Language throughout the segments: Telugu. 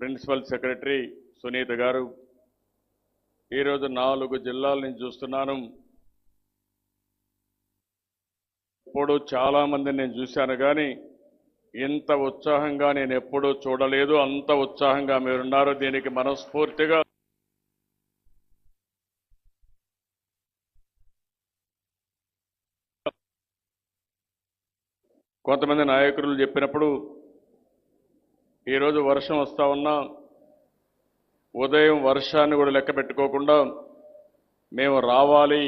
ప్రిన్సిపల్ సెక్రటరీ సునీత గారు, ఈరోజు 4 జిల్లాల నుంచి చూస్తున్నాను. ఇప్పుడు చాలా మందిని నేను చూశాను కానీ ఇంత ఉత్సాహంగా నేను ఎప్పుడూ చూడలేదు. అంత ఉత్సాహంగా మీరున్నారు. దీనికి మనస్ఫూర్తిగా కొంతమంది నాయకులు చెప్పినప్పుడు ఈరోజు వర్షం వస్తా ఉన్నా ఉదయం వర్షాన్ని కూడా లెక్క పెట్టుకోకుండా మేము రావాలి,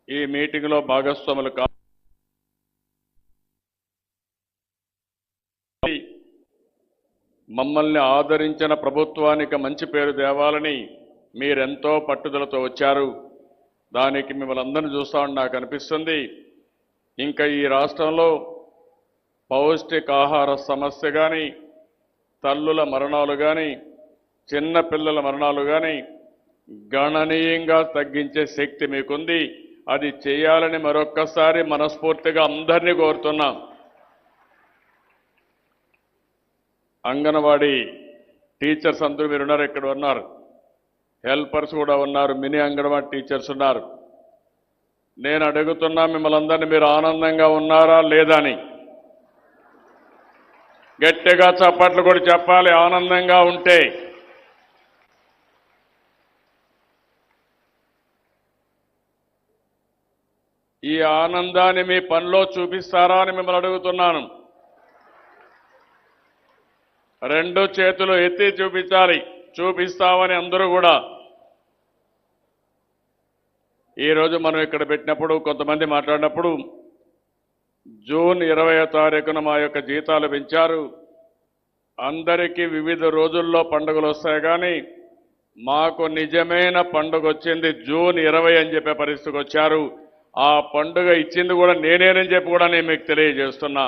ఈ మీటింగ్లో భాగస్వాములు కావాలి, మమ్మల్ని ఆదరించిన ప్రభుత్వానికి మంచి పేరు తేవాలని మీరెంతో పట్టుదలతో వచ్చారు. దానికి మిమ్మల్ని అందరినీ చూస్తామని నాకు అనిపిస్తుంది. ఇంకా ఈ రాష్ట్రంలో పౌష్టికాహార సమస్య కానీ, తల్లుల మరణాలు కానీ, చిన్న పిల్లల మరణాలు కానీ గణనీయంగా తగ్గించే శక్తి మీకుంది. అది చేయాలని మరొక్కసారి మనస్ఫూర్తిగా అందరినీ కోరుతున్నాం. అంగన్వాడీ టీచర్స్ అందరూ మీరు ఉన్నారు, ఇక్కడ ఉన్నారు, హెల్పర్స్ కూడా ఉన్నారు, మినీ అంగన్వాడీ టీచర్స్ ఉన్నారు. నేను అడుగుతున్నా మిమ్మల్ని అందరినీ, మీరు ఆనందంగా ఉన్నారా లేదా అని గట్టిగా చప్పట్లు కూడా చెప్పాలి. ఆనందంగా ఉంటే ఈ ఆనందాన్ని మీ పనిలో చూపిస్తారా అని మిమ్మల్ని అడుగుతున్నాను. 2 చేతులు ఎత్తి చూపించాలి. చూపిస్తామని అందరూ కూడా. ఈరోజు మనం ఇక్కడ పెట్టినప్పుడు కొంతమంది మాట్లాడినప్పుడు జూన్ 20వ తారీఖున మా యొక్క జీతాలు పెంచారు. అందరికీ వివిధ రోజుల్లో పండుగలు వస్తాయి కానీ మాకు నిజమైన పండుగ వచ్చింది జూన్ 20 అని చెప్పే పరిస్థితికి వచ్చారు. ఆ పండుగ ఇచ్చింది కూడా నేనేనని చెప్పి కూడా నేను మీకు తెలియజేస్తున్నా.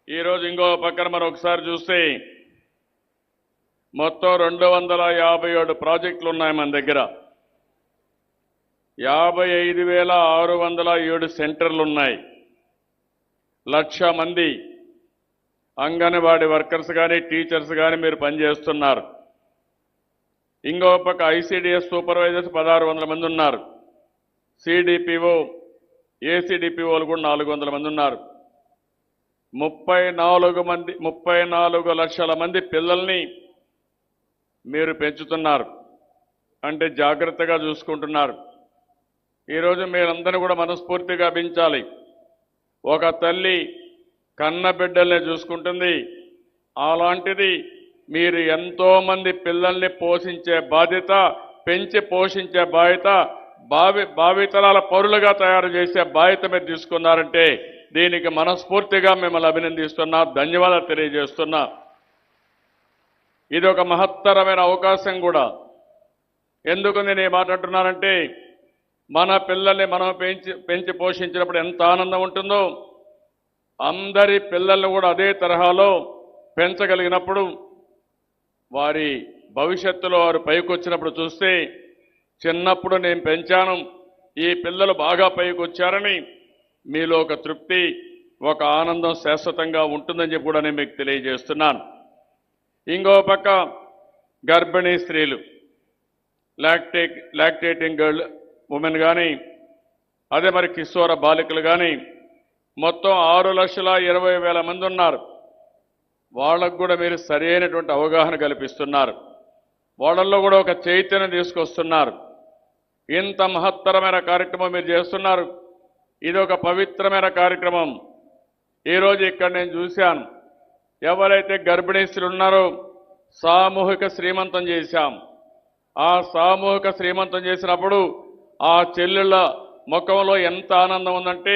ఈరోజు ఇంకో పక్కన మనం ఒకసారి చూస్తే మొత్తం 257 ప్రాజెక్టులు ఉన్నాయి మన దగ్గర. 55,607 సెంటర్లు ఉన్నాయి. 1,00,000 మంది అంగన్వాడీ వర్కర్స్ కానీ టీచర్స్ కానీ మీరు పనిచేస్తున్నారు. ఇంకో పక్క ఐసీడీఎస్ సూపర్వైజర్స్ 1,600 మంది ఉన్నారు. సిడిపిఓ ఏసీడిపిఓలు కూడా 400 మంది ఉన్నారు. 34 లక్షల మంది పిల్లల్ని మీరు పెంచుతున్నారు, అంటే జాగ్రత్తగా చూసుకుంటున్నారు. ఈరోజు మీరందరూ కూడా మనస్ఫూర్తిగా పెంచాలి. ఒక తల్లి కన్న బిడ్డల్ని చూసుకుంటుంది, అలాంటిది మీరు ఎంతో మంది పిల్లల్ని పోషించే బాధ్యత, పెంచి పోషించే బాధ్యత, భావితరాల పౌరులుగా తయారు చేసే బాధ్యత మీరు తీసుకున్నారంటే దీనికి మనస్ఫూర్తిగా మిమ్మల్ని అభినందిస్తున్నా, ధన్యవాదాలు తెలియజేస్తున్నా. ఇది ఒక మహత్తరమైన అవకాశం కూడా. ఎందుకు నేను ఈ మాట అంటున్నానంటే మన పిల్లల్ని మనం పెంచి పోషించినప్పుడు ఎంత ఆనందం ఉంటుందో, అందరి పిల్లల్ని కూడా అదే తరహాలో పెంచగలిగినప్పుడు వారి భవిష్యత్తులో వారు పైకి వచ్చినప్పుడు చూస్తే చిన్నప్పుడు నేను పెంచాను, ఈ పిల్లలు బాగా పైకి వచ్చారని మీలో ఒక తృప్తి, ఒక ఆనందం శాశ్వతంగా ఉంటుందని చెప్పి కూడా నేను మీకు తెలియజేస్తున్నాను. ఇంకో పక్క గర్భిణీ స్త్రీలు, లాక్టేటింగ్ ఉమెన్ కానీ, అదే మరి కిశోర బాలికలు కానీ మొత్తం 6,20,000 మంది ఉన్నారు. వాళ్ళకు కూడా మీరు సరైనటువంటి అవగాహన కల్పిస్తున్నారు. వాళ్ళల్లో కూడా ఒక చైతన్యం తీసుకొస్తున్నారు. ఇంత మహత్తరమైన కార్యక్రమం మీరు చేస్తున్నారు. ఇది ఒక పవిత్రమైన కార్యక్రమం. ఈరోజు ఇక్కడ నేను చూశాను, ఎవరైతే గర్భిణీ స్త్రీలు ఉన్నారో సామూహిక శ్రీమంతం చేశాం. ఆ సామూహిక శ్రీమంతం చేసినప్పుడు ఆ చెల్లెళ్ళ ముఖంలో ఎంత ఆనందం ఉందంటే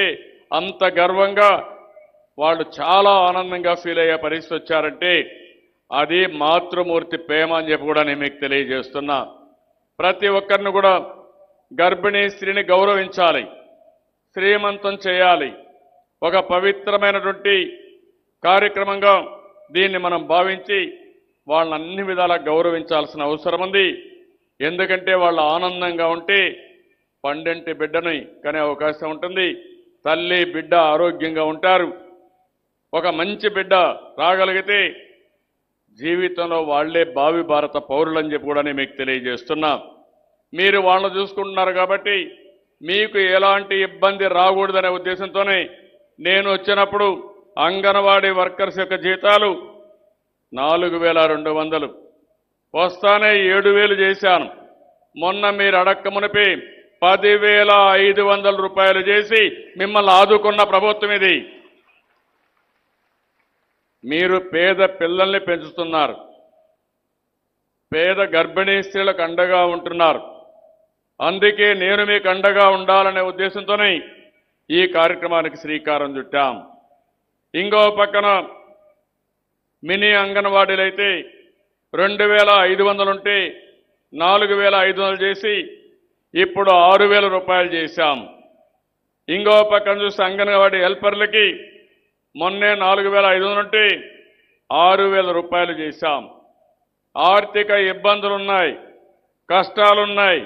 అంత గర్వంగా వాళ్ళు చాలా ఆనందంగా ఫీల్ అయ్యే పరిస్థితి వచ్చారంటే అది మాతృమూర్తి ప్రేమ అని చెప్పి కూడా నేను మీకు తెలియజేస్తున్నా. ప్రతి ఒక్కరిని కూడా గర్భిణీ స్త్రీని గౌరవించాలి, శ్రీమంతం చేయాలి. ఒక పవిత్రమైనటువంటి కార్యక్రమంగా దీన్ని మనం భావించి వాళ్ళని అన్ని విధాలా గౌరవించాల్సిన అవసరం ఉంది. ఎందుకంటే వాళ్ళు ఆనందంగా ఉంటే పండంటి బిడ్డని కనే అవకాశం ఉంటుంది. తల్లి బిడ్డ ఆరోగ్యంగా ఉంటారు. ఒక మంచి బిడ్డ రాగలిగితే జీవితంలో వాళ్లే భావి భారత పౌరులని చెప్పి కూడా నేను మీకు తెలియజేస్తున్నా. మీరు వాళ్ళని చూసుకుంటున్నారు కాబట్టి మీకు ఎలాంటి ఇబ్బంది రాకూడదనే ఉద్దేశంతోనే నేను వచ్చినప్పుడు అంగన్వాడీ వర్కర్స్ యొక్క జీతాలు 4,200 వస్తానే 7,000 చేశాను. మొన్న మీరు అడక్క మునిపి 10,500 రూపాయలు చేసి మిమ్మల్ని ఆదుకున్న ప్రభుత్వం ఇది. మీరు పేద పిల్లల్ని పెంచుతున్నారు, పేద గర్భిణీ స్త్రీలకు అండగా ఉంటున్నారు. అందుకే నేను మీకు అండగా ఉండాలనే ఉద్దేశంతోనే ఈ కార్యక్రమానికి శ్రీకారం చుట్టాం. ఇంకో పక్కన మినీ అంగన్వాడీలు అయితే 2,500 ఉంటే 4,500 చేసి ఇప్పుడు 6,000 రూపాయలు చేశాం. ఇంకో పక్కన చూస్తే అంగన్వాడీ హెల్పర్లకి మొన్నే 4,500 ఉంటే 6,000 రూపాయలు చేశాం. ఆర్థిక ఇబ్బందులున్నాయి, కష్టాలున్నాయి.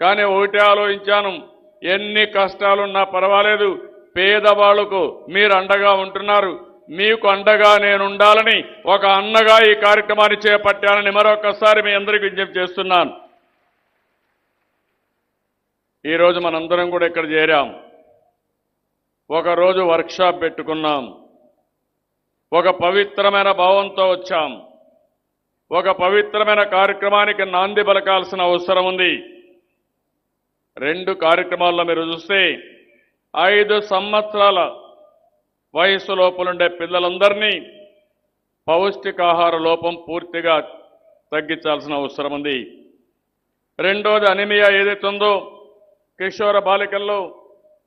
కానీ ఒకటే ఆలోచించాను, ఎన్ని కష్టాలున్నా పర్వాలేదు, పేదవాళ్లకు మీరు అండగా ఉంటున్నారు, మీకు అండగా నేను ఉండాలని ఒక అన్నగా ఈ కార్యక్రమాన్ని చేపట్టాలని మరొకసారి మీ అందరికీ విజ్ఞప్తి చేస్తున్నాను. ఈరోజు మనందరం కూడా ఇక్కడ చేరాం. ఒకరోజు వర్క్షాప్ పెట్టుకున్నాం, ఒక పవిత్రమైన భావంతో వచ్చాం. ఒక పవిత్రమైన కార్యక్రమానికి నాంది పలకాల్సిన అవసరం ఉంది. 2 కార్యక్రమాల్లో మీరు చూస్తే 5 సంవత్సరాల వయసు లోపలుండే పిల్లలందరినీ పౌష్టికాహార లోపం పూర్తిగా తగ్గించాల్సిన అవసరం ఉంది. రెండోది అనిమియా ఏదైతే ఉందో కిషోర బాలికల్లో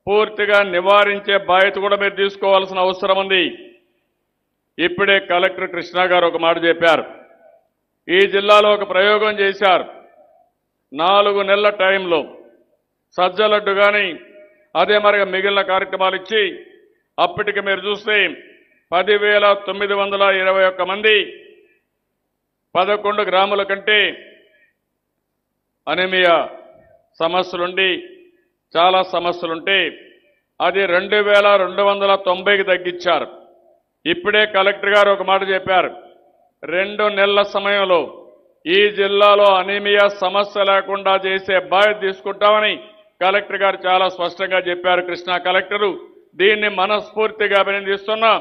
పూర్తిగా నివారించే బాధ్యత కూడా మీరు తీసుకోవాల్సిన అవసరం ఉంది. ఇప్పుడే కలెక్టర్ కృష్ణ గారు ఒక మాట చెప్పారు. ఈ జిల్లాలో ఒక ప్రయోగం చేశారు. 4 నెలల టైంలో సజ్జలడ్డు కానీ అదే మరిగా మిగిలిన కార్యక్రమాలు ఇచ్చి అప్పటికి మీరు చూస్తే 10,921 మంది 11 గ్రాముల కంటే అనిమియా సమస్యలుండి చాలా సమస్యలుంటే అది 2,290కి తగ్గించారు. ఇప్పుడే కలెక్టర్ గారు ఒక మాట చెప్పారు. 2 నెలల సమయంలో ఈ జిల్లాలో అనిమియా సమస్య లేకుండా చేసే బాధ్యత తీసుకుంటామని కలెక్టర్ గారు చాలా స్పష్టంగా చెప్పారు. కృష్ణా కలెక్టరు దీన్ని మనస్ఫూర్తిగా అభినందిస్తున్నా.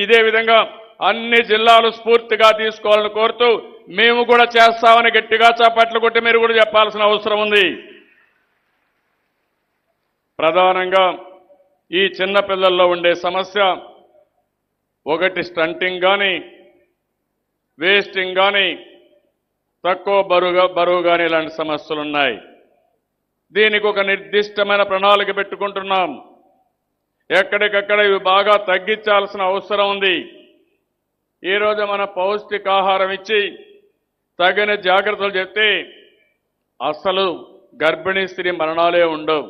ఇదే విధంగా అన్ని జిల్లాలు స్ఫూర్తిగా తీసుకోవాలని కోరుతూ మేము కూడా చేస్తామని గట్టిగా చప్పట్లు కొట్టి మీరు కూడా చెప్పాల్సిన అవసరం ఉంది. ప్రధానంగా ఈ చిన్న పిల్లల్లో ఉండే సమస్య ఒకటి స్టంటింగ్ కానీ వేస్టింగ్ కానీ తక్కువ బరువు కానీ ఇలాంటి సమస్యలు ఉన్నాయి. దీనికి ఒక నిర్దిష్టమైన ప్రణాళిక పెట్టుకుంటున్నాం. ఎక్కడికక్కడ ఇవి బాగా తగ్గించాల్సిన అవసరం ఉంది. ఈరోజు మన పౌష్టికాహారం ఇచ్చి తగిన జాగ్రత్తలు చెప్తే అసలు గర్భిణీ స్త్రీ మరణాలే ఉండవు.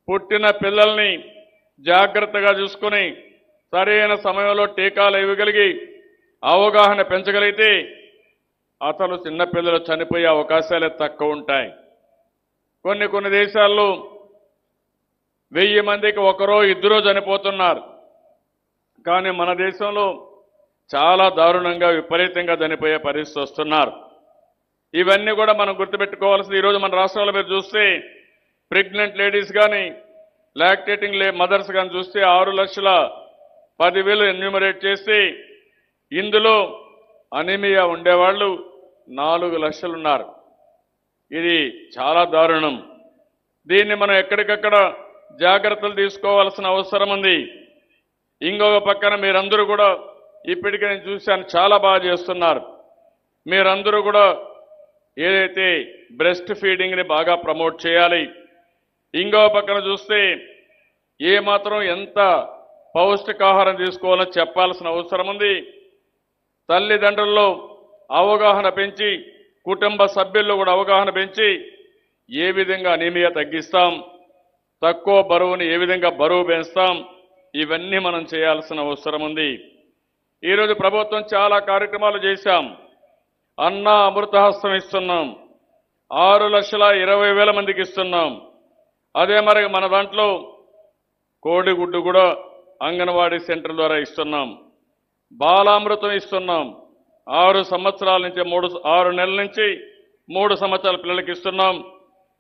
పుట్టిన పిల్లల్ని జాగ్రత్తగా చూసుకుని సరైన సమయంలో టీకాలు ఇవ్వగలిగి అవగాహన పెంచగలిగితే అసలు చిన్నపిల్లలు చనిపోయే అవకాశాలే తక్కువ ఉంటాయి. కొన్ని దేశాల్లో 1000 మందికి 1-2 చనిపోతున్నారు. కానీ మన దేశంలో చాలా దారుణంగా విపరీతంగా చనిపోయే పరిస్థితి వస్తున్నారు. ఇవన్నీ కూడా మనం గుర్తుపెట్టుకోవాల్సింది. ఈరోజు మన రాష్ట్రాల్లో మీరు చూస్తే ప్రెగ్నెంట్ లేడీస్ కానీ లాక్టేటింగ్ మదర్స్ కానీ చూస్తే 6,10,000 ఎన్యూమరేట్ చేసి ఇందులో అనిమియా ఉండేవాళ్ళు 4 లక్షలు ఉన్నారు. ఇది చాలా దారుణం. దీన్ని మనం ఎక్కడికక్కడ జాగ్రత్తలు తీసుకోవాల్సిన అవసరం ఉంది. ఇంకొక పక్కన మీరందరూ కూడా ఇప్పటికే నేను చూశాను చాలా బాగా చేస్తున్నారు. మీరందరూ కూడా ఏదైతే బ్రెస్ట్ ఫీడింగ్ని బాగా ప్రమోట్ చేయాలి. ఇంకొక పక్కన చూస్తే ఏమాత్రం ఎంత పౌష్టికాహారం తీసుకోవాలో చెప్పాల్సిన అవసరం ఉంది. తల్లిదండ్రుల్లో అవగాహన పెంచి కుటుంబ సభ్యుల్లో కూడా అవగాహన పెంచి ఏ విధంగా అనీమియా తగ్గిస్తాం, తక్కువ బరువుని ఏ విధంగా బరువు పెంచుతాం, ఇవన్నీ మనం చేయాల్సిన అవసరం ఉంది. ఈరోజు ప్రభుత్వం చాలా కార్యక్రమాలు చేశాం. అన్న అమృతహస్తం ఇస్తున్నాం, 6,20,000 మందికి ఇస్తున్నాం. అదే మరి మన దాంట్లో కోడిగుడ్డు కూడా అంగన్వాడీ సెంటర్ ద్వారా ఇస్తున్నాం. బాలామృతం ఇస్తున్నాం. 6 సంవత్సరాల నుంచి 6 నెలల నుంచి 3 సంవత్సరాల పిల్లలకి ఇస్తున్నాం.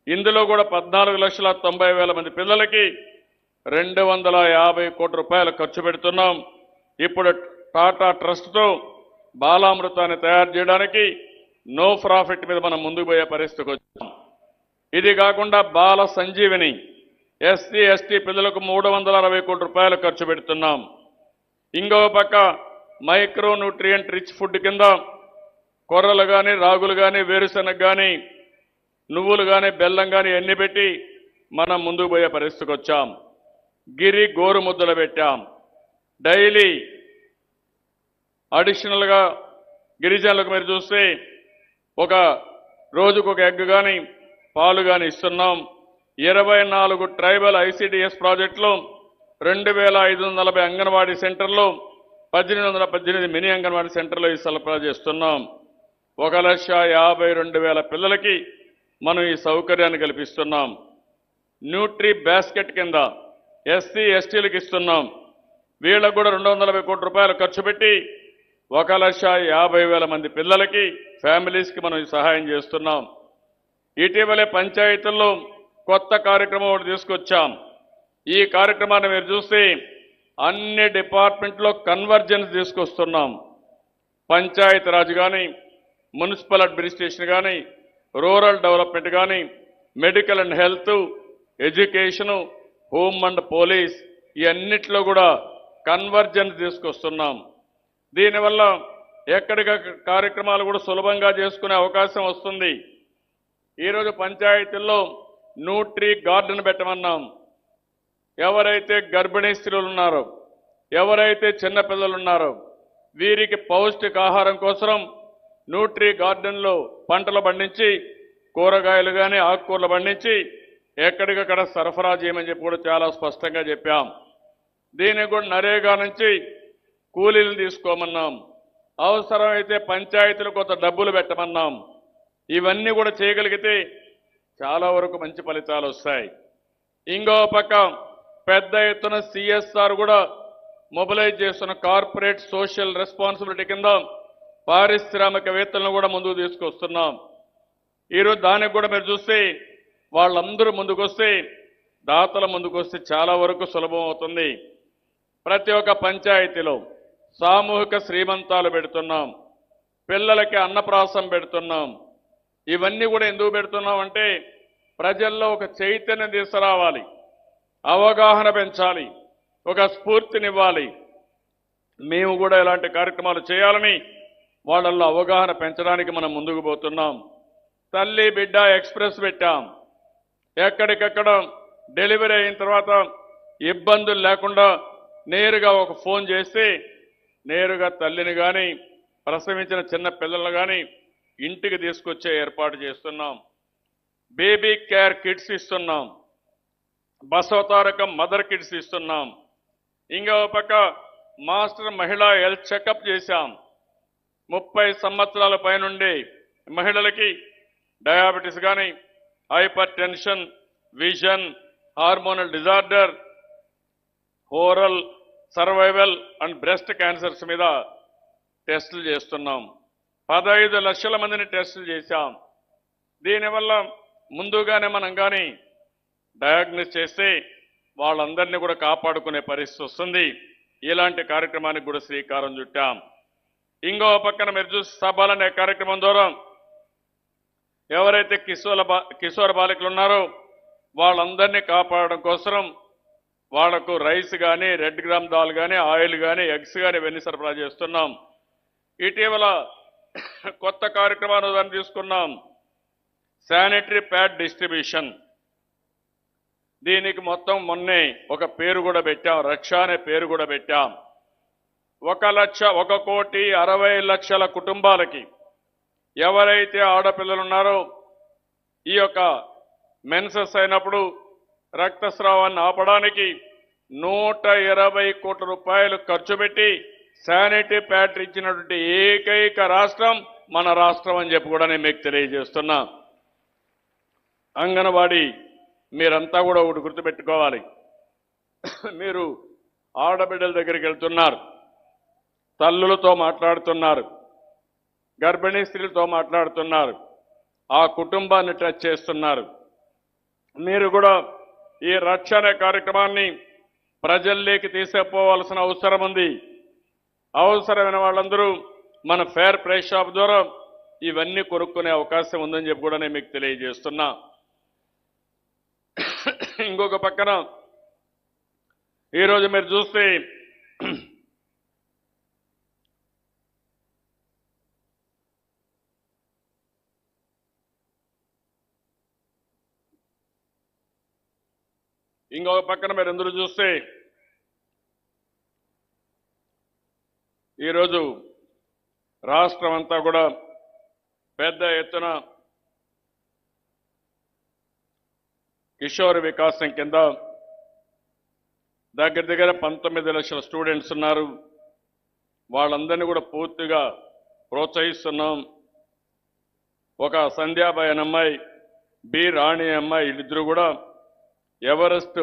ఇందులో కూడా 14,90,000 మంది పిల్లలకి 250 కోట్ల రూపాయలు ఖర్చు పెడుతున్నాం. ఇప్పుడు టాటా ట్రస్ట్తో బాలామృతాన్ని తయారు చేయడానికి నో ప్రాఫిట్ మీద మనం ముందుకు పోయే పరిస్థితికి వచ్చాం. ఇది కాకుండా బాల సంజీవిని ఎస్సీ ఎస్టీ పిల్లలకు 360 కోట్ల రూపాయలు ఖర్చు పెడుతున్నాం. ఇంకో పక్క మైక్రో న్యూట్రియంట్ రిచ్ ఫుడ్ కింద కొర్రలు కానీ, రాగులు కానీ, వేరుశనగ కానీ, నువ్వులు కానీ, బెల్లం కానీ ఎన్ని పెట్టి మనం ముందుకు పోయే పరిస్థితికి వచ్చాం. గిరి గోరు ముద్దలు పెట్టాం. డైలీ అడిషనల్గా గిరిజనులకు మీరు చూస్తే ఒక రోజుకు ఒక ఎగ్ కానీ, పాలు కానీ ఇస్తున్నాం. 24 ట్రైబల్ ఐసిడిఎస్ ప్రాజెక్టులు, 2,540 అంగన్వాడీ సెంటర్లు, 1,818 మినీ అంగన్వాడీ సెంటర్లో ఈ సరఫరా చేస్తున్నాం. 1,52,000 పిల్లలకి మనం ఈ సౌకర్యాన్ని కల్పిస్తున్నాం. న్యూట్రీ బాస్కెట్ కింద ఎస్సీ ఎస్టీలకు ఇస్తున్నాం. వీళ్ళకు కూడా 240 కోట్ల రూపాయలు ఖర్చు పెట్టి 1,50,000 మంది పిల్లలకి, ఫ్యామిలీస్కి మనం ఈ సహాయం చేస్తున్నాం. ఇటీవలే పంచాయతీల్లో కొత్త కార్యక్రమం ఒకటి తీసుకొచ్చాం. ఈ కార్యక్రమాన్ని మీరు చూస్తే అన్ని డిపార్ట్మెంట్లో కన్వర్జెన్స్ తీసుకొస్తున్నాం. పంచాయతీ రాజ్ కానీ, మున్సిపల్ అడ్మినిస్ట్రేషన్ కానీ, రూరల్ డెవలప్మెంట్ కానీ, medical and health, education, home and police, ఈ అన్నిట్లో కూడా కన్వర్జెన్స్ తీసుకొస్తున్నాం. దీనివల్ల ఎక్కడికక్కడ కార్యక్రమాలు కూడా సులభంగా చేసుకునే అవకాశం వస్తుంది. ఈరోజు పంచాయతీల్లో న్యూట్రీ గార్డెన్ పెట్టమన్నాం. ఎవరైతే గర్భిణీ స్త్రీలు ఉన్నారో, ఎవరైతే చిన్నపిల్లలు ఉన్నారో వీరికి పౌష్టికాహారం కోసం న్యూట్రీ గార్డెన్లో పంటలు పండించి, కూరగాయలు కానీ, ఆకుకూరలు పండించి ఎక్కడికక్కడ సరఫరా చేయమని చెప్పి కూడా చాలా స్పష్టంగా చెప్పాం. దీనికి కూడా నరేగా నుంచి కూలీలు తీసుకోమన్నాం. అవసరమైతే పంచాయతీలు కొంత డబ్బులు పెట్టమన్నాం. ఇవన్నీ కూడా చేయగలిగితే చాలా వరకు మంచి ఫలితాలు వస్తాయి. ఇంకో పక్క పెద్ద ఎత్తున సిఎస్ఆర్ కూడా మొబిలైజ్ చేస్తున్న కార్పొరేట్ సోషల్ రెస్పాన్సిబిలిటీ కింద పారిశ్రామికవేత్తలను కూడా ముందుకు తీసుకొస్తున్నాం. ఈరోజు దానికి కూడా మీరు చూస్తే వాళ్ళందరూ ముందుకొస్తే, దాతల ముందుకొస్తే చాలా వరకు సులభం అవుతుంది. ప్రతి ఒక్క పంచాయతీలో సామూహిక శ్రీమంతాలు పెడుతున్నాం. పిల్లలకి అన్నప్రాసం పెడుతున్నాం. ఇవన్నీ కూడా ఎందుకు పెడుతున్నాం అంటే ప్రజల్లో ఒక చైతన్యం తీసుకురావాలి, అవగాహన పెంచాలి, ఒక స్ఫూర్తినివ్వాలి. మేము కూడా ఇలాంటి కార్యక్రమాలు చేయాలని వాళ్ళల్లో అవగాహన పెంచడానికి మనం ముందుకు పోతున్నాం. తల్లి బిడ్డ ఎక్స్ప్రెస్ పెట్టాం. ఎక్కడికక్కడ డెలివరీ అయిన తర్వాత ఇబ్బందులు లేకుండా నేరుగా ఒక ఫోన్ చేసి నేరుగా తల్లిని కానీ, ప్రసవించిన చిన్న పిల్లలను కానీ ఇంటికి తీసుకొచ్చే ఏర్పాటు చేస్తున్నాం. బేబీ కేర్ కిట్స్ ఇస్తున్నాం. బసవతారకం మదర్ కిట్స్ ఇస్తున్నాం. ఇంకో పక్క మాస్టర్ మహిళా హెల్త్ చెకప్ చేశాం. 30 సంవత్సరాల పైనుండి మహిళలకి డయాబెటీస్ కానీ, hyper tension, vision, hormonal disorder, oral, survival and breast cancers మీద టెస్టులు చేస్తున్నాం. 15 లక్షల మందిని టెస్టులు చేశాం. దీనివల్ల ముందుగానే మనం కానీ డయాగ్నోస్ చేస్తే వాళ్ళందరినీ కూడా కాపాడుకునే పరిస్థితి వస్తుంది. ఇలాంటి కార్యక్రమానికి కూడా శ్రీకారం చుట్టాం. ఇంకో పక్కన మీరు చూసి సభలు అనే కార్యక్రమం ద్వారా ఎవరైతే కిశోర బాలికలు ఉన్నారో వాళ్ళందరినీ కాపాడడం కోసం వాళ్లకు రైస్ కానీ, రెడ్ గ్రామ్ దాల్ కానీ, ఆయిల్ కానీ, ఎగ్స్ కానీ ఇవన్నీ సరఫరా చేస్తున్నాం. ఇటీవల కొత్త కార్యక్రమాన్ని దాన్ని తీసుకున్నాం. Sanitary pad distribution. దీనికి మొత్తం మొన్నే ఒక పేరు కూడా పెట్టాం, రక్ష అనే పేరు కూడా పెట్టాం. 1,60,00,000 కుటుంబాలకి ఎవరైతే ఆడపిల్లలు ఉన్నారో ఈ యొక్క మెన్సెస్ అయినప్పుడు రక్తస్రావాన్ని ఆపడానికి 120 కోట్ల రూపాయలు ఖర్చు పెట్టి శానిటరీ ప్యాడ్ ఇచ్చినటువంటి ఏకైక రాష్ట్రం మన రాష్ట్రం అని చెప్పి కూడా నేను మీకు తెలియజేస్తున్నా. అంగన్వాడీ మీరంతా కూడా ఒకటి గుర్తుపెట్టుకోవాలి. మీరు ఆడబిడ్డల దగ్గరికి వెళ్తున్నారు, తల్లులతో మాట్లాడుతున్నారు, గర్భిణీ స్త్రీలతో మాట్లాడుతున్నారు, ఆ కుటుంబాన్ని టచ్ చేస్తున్నారు. మీరు కూడా ఈ రక్షణ కార్యక్రమాన్ని ప్రజల్లోకి తీసుకుపోవాల్సిన అవసరం ఉంది. అవసరమైన వాళ్ళందరూ మన ఫేర్ ప్రైస్ షాప్ ద్వారా ఇవన్నీ కొనుక్కునే అవకాశం ఉందని చెప్పి కూడా నేను మీకు తెలియజేస్తున్నా. ఇంకొక పక్కన ఈరోజు మీరు చూస్తే మీరు అందరూ చూస్తే ఈరోజు రాష్ట్రం అంతా కూడా పెద్ద ఎత్తున కిషోర్ వికాసం కింద దగ్గర 19 లక్షల స్టూడెంట్స్ ఉన్నారు. వాళ్ళందరినీ కూడా పూర్తిగా ప్రోత్సహిస్తున్నాం. ఒక సంధ్యాబాయి అనే అమ్మాయి, బి రాణి అమ్మాయి, వీళ్ళిద్దరూ కూడా ఎవరెస్ట్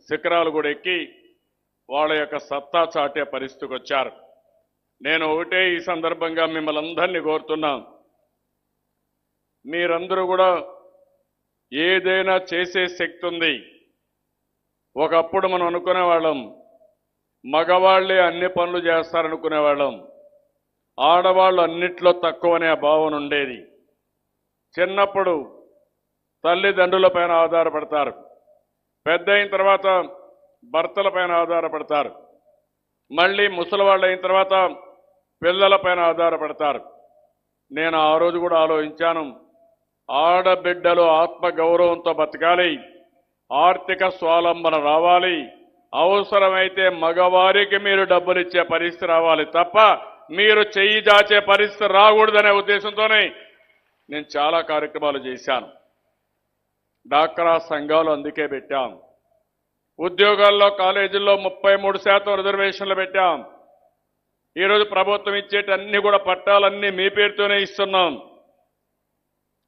శిఖరాలు కూడా ఎక్కి వాళ్ళ యొక్క సత్తా చాటే పరిస్థితికి వచ్చారు. నేను ఒకటే ఈ సందర్భంగా మిమ్మల్ని అందరినీ కోరుతున్నాం, మీరందరూ కూడా ఏదైనా చేసే శక్తి ఉంది. ఒకప్పుడు మనం అనుకునేవాళ్ళం మగవాళ్లే అన్ని పనులు చేస్తారనుకునేవాళ్ళం, ఆడవాళ్ళు అన్నిట్లో తక్కువనే భావన ఉండేది. చిన్నప్పుడు తల్లిదండ్రుల పైన ఆధారపడతారు, పెద్ద అయిన తర్వాత భర్తల పైన ఆధారపడతారు, మళ్ళీ ముసలివాళ్ళు అయిన తర్వాత పిల్లల పైన ఆధారపడతారు. నేను ఆ రోజు కూడా ఆలోచించాను, ఆడబిడ్డలు ఆత్మగౌరవంతో బతకాలి, ఆర్థిక స్వావలంబన రావాలి, అవసరమైతే మగవారికి మీరు డబ్బులు ఇచ్చే పరిస్థితి రావాలి తప్ప మీరు చెయ్యి దాచే పరిస్థితి రాకూడదనే ఉద్దేశంతోనే నేను చాలా కార్యక్రమాలు చేశాను. డాక్రా సంఘాలు అందుకే పెట్టాం. ఉద్యోగాల్లో కాలేజీల్లో 33% రిజర్వేషన్లు పెట్టాం. ఈరోజు ప్రభుత్వం ఇచ్చేటన్ని కూడా పట్టాలన్నీ మీ పేరుతోనే ఇస్తున్నాం.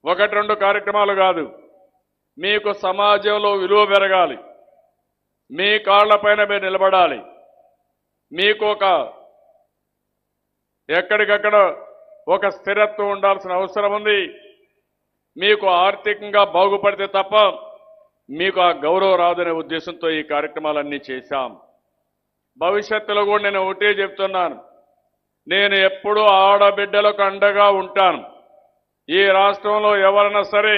1-2 కార్యక్రమాలు కాదు, మీకు సమాజంలో విలువ పెరగాలి, మీ కాళ్లపైన మీరు నిలబడాలి, మీకు ఎక్కడికక్కడ ఒక స్థిరత్వం ఉండాల్సిన అవసరం ఉంది. మీకు ఆర్థికంగా బాగుపడితే తప్ప మీకు ఆ గౌరవం రాదనే ఉద్దేశంతో ఈ కార్యక్రమాలన్నీ చేశాం. భవిష్యత్తులో కూడా నేను ఒకటే చెప్తున్నాను, నేను ఎప్పుడూ ఆడబిడ్డలకు అండగా ఉంటాను. ఈ రాష్ట్రంలో ఎవరైనా సరే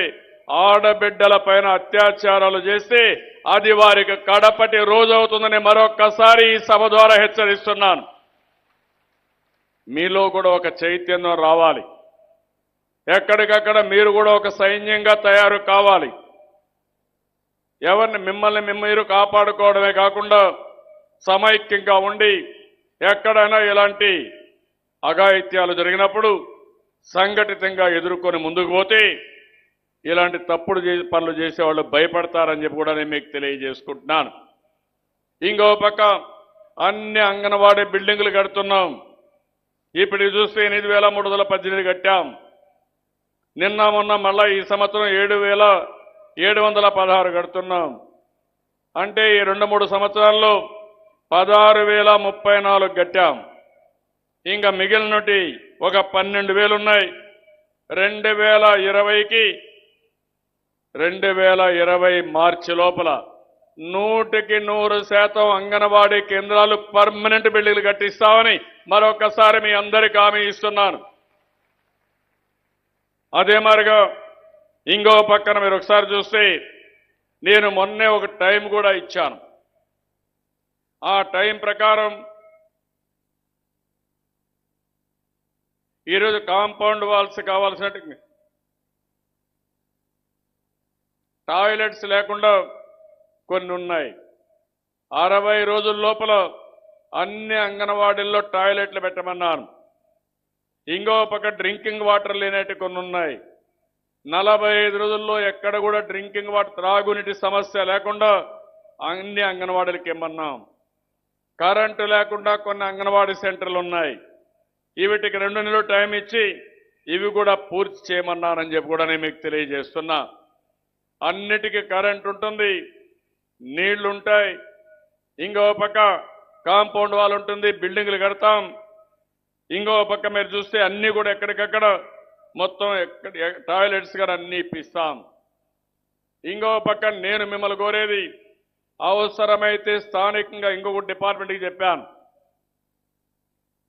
ఆడబిడ్డల పైన అత్యాచారాలు చేస్తే అది వారికి కడపటి రోజు అవుతుందని మరొక్కసారి ఈ సభ ద్వారా హెచ్చరిస్తున్నాను. మీలో కూడా ఒక చైతన్యం రావాలి, ఎక్కడికక్కడ మీరు కూడా ఒక సైన్యంగా తయారు కావాలి. మిమ్మల్ని మీరు కాపాడుకోవడమే కాకుండా సమైక్యంగా ఉండి ఎక్కడైనా ఇలాంటి అఘాయిత్యాలు జరిగినప్పుడు సంఘటితంగా ఎదుర్కొని ముందుకు పోతే ఇలాంటి తప్పుడు పనులు చేసేవాళ్ళు భయపడతారని చెప్పి కూడా నేను మీకు తెలియజేసుకుంటున్నాను. ఇంకో పక్క అన్ని అంగన్వాడీ బిల్డింగులు కడుతున్నాం. ఇప్పుడు చూస్తే 8,318 కట్టాం. నిన్న మొన్న మళ్ళా ఈ సంవత్సరం 7,716 కడుతున్నాం. అంటే ఈ 2-3 సంవత్సరాల్లో 16,034 కట్టాం. ఇంకా మిగిలినటి ఒక 12,000 ఉన్నాయి. 2020 మార్చి లోపల 100% అంగన్వాడీ కేంద్రాలు పర్మనెంట్ బిల్డింగ్లు కట్టిస్తామని మరొకసారి మీ అందరికీ హామీ ఇస్తున్నాను. అదే మాదిరిగా ఇంకో పక్కన మీరు ఒకసారి చూస్తే నేను మొన్నే ఒక టైం కూడా ఇచ్చాను. ఆ టైం ప్రకారం ఈరోజు కాంపౌండ్ వాల్స్ కావాల్సినట్టు టాయిలెట్స్ లేకుండా కొన్ని ఉన్నాయి. 60 రోజుల లోపల అన్ని అంగన్వాడీల్లో టాయిలెట్లు పెట్టమన్నాను. ఇంకో పక్క డ్రింకింగ్ వాటర్ లేనట్టు కొన్ని ఉన్నాయి. 45 రోజుల్లో ఎక్కడ కూడా డ్రింకింగ్ వాటర్ త్రాగునీటి సమస్య లేకుండా అన్ని అంగన్వాడీలకు ఇమ్మన్నాం. కరెంటు లేకుండా కొన్ని అంగన్వాడీ సెంటర్లు ఉన్నాయి. వీటికి 2 నెలలు టైం ఇచ్చి ఇవి కూడా పూర్తి చేయమన్నానని చెప్పి కూడా నేను మీకు తెలియజేస్తున్నా. అన్నిటికీ కరెంటు ఉంటుంది, నీళ్లుంటాయి. ఇంకో పక్క కాంపౌండ్ వాల్ ఉంటుంది, బిల్డింగ్లు కడతాం. ఇంకో పక్క మీరు చూస్తే అన్నీ కూడా ఎక్కడికక్కడ మొత్తం టాయిలెట్స్ కూడా అన్నీ ఇప్పిస్తాం. ఇంకో పక్క నేను మిమ్మల్ని కోరేది, అవసరమైతే స్థానికంగా ఇంకొక డిపార్ట్మెంట్కి చెప్పాను,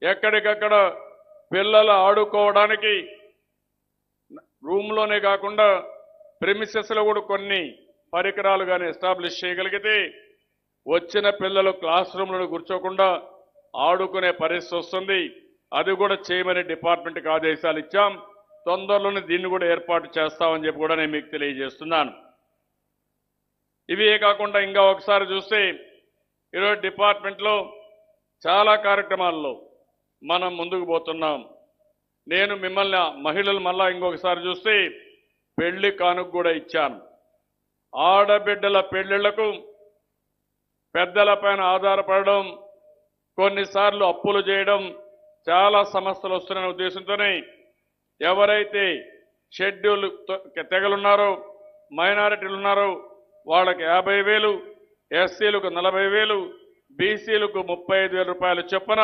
ఎక్కడికక్కడ పిల్లలు ఆడుకోవడానికి రూమ్లోనే కాకుండా ప్రెమిసెస్లో కూడా కొన్ని పరికరాలు కానీ ఎస్టాబ్లిష్ చేయగలిగితే వచ్చిన పిల్లలు క్లాస్ రూమ్లో కూర్చోకుండా ఆడుకునే పరిస్థితి వస్తుంది. అది కూడా చేయమని డిపార్ట్మెంట్కి ఆదేశాలు ఇచ్చాం. తొందరలోనే దీన్ని కూడా ఏర్పాటు చేస్తామని చెప్పి కూడా నేను మీకు తెలియజేస్తున్నాను. ఇవే కాకుండా ఇంకా ఒకసారి చూస్తే ఈరోజు డిపార్ట్మెంట్లో చాలా కార్యక్రమాల్లో మనం ముందుకు పోతున్నాం. నేను మిమ్మల్ని మహిళలు మళ్ళా ఇంకొకసారి చూస్తే పెళ్లి కానుక కూడా ఇచ్చాను. ఆడబిడ్డల పెళ్లిళ్లకు పెద్దల పైన ఆధారపడడం, కొన్నిసార్లు అప్పులు చేయడం, చాలా సమస్యలు వస్తున్న ఉద్దేశంతోనే ఎవరైతే షెడ్యూల్ తెగలున్నారో, మైనారిటీలు ఉన్నారో వాళ్ళకి 50,000, ఎస్సీలకు 40,000, బీసీలకు 35,000 రూపాయలు చొప్పున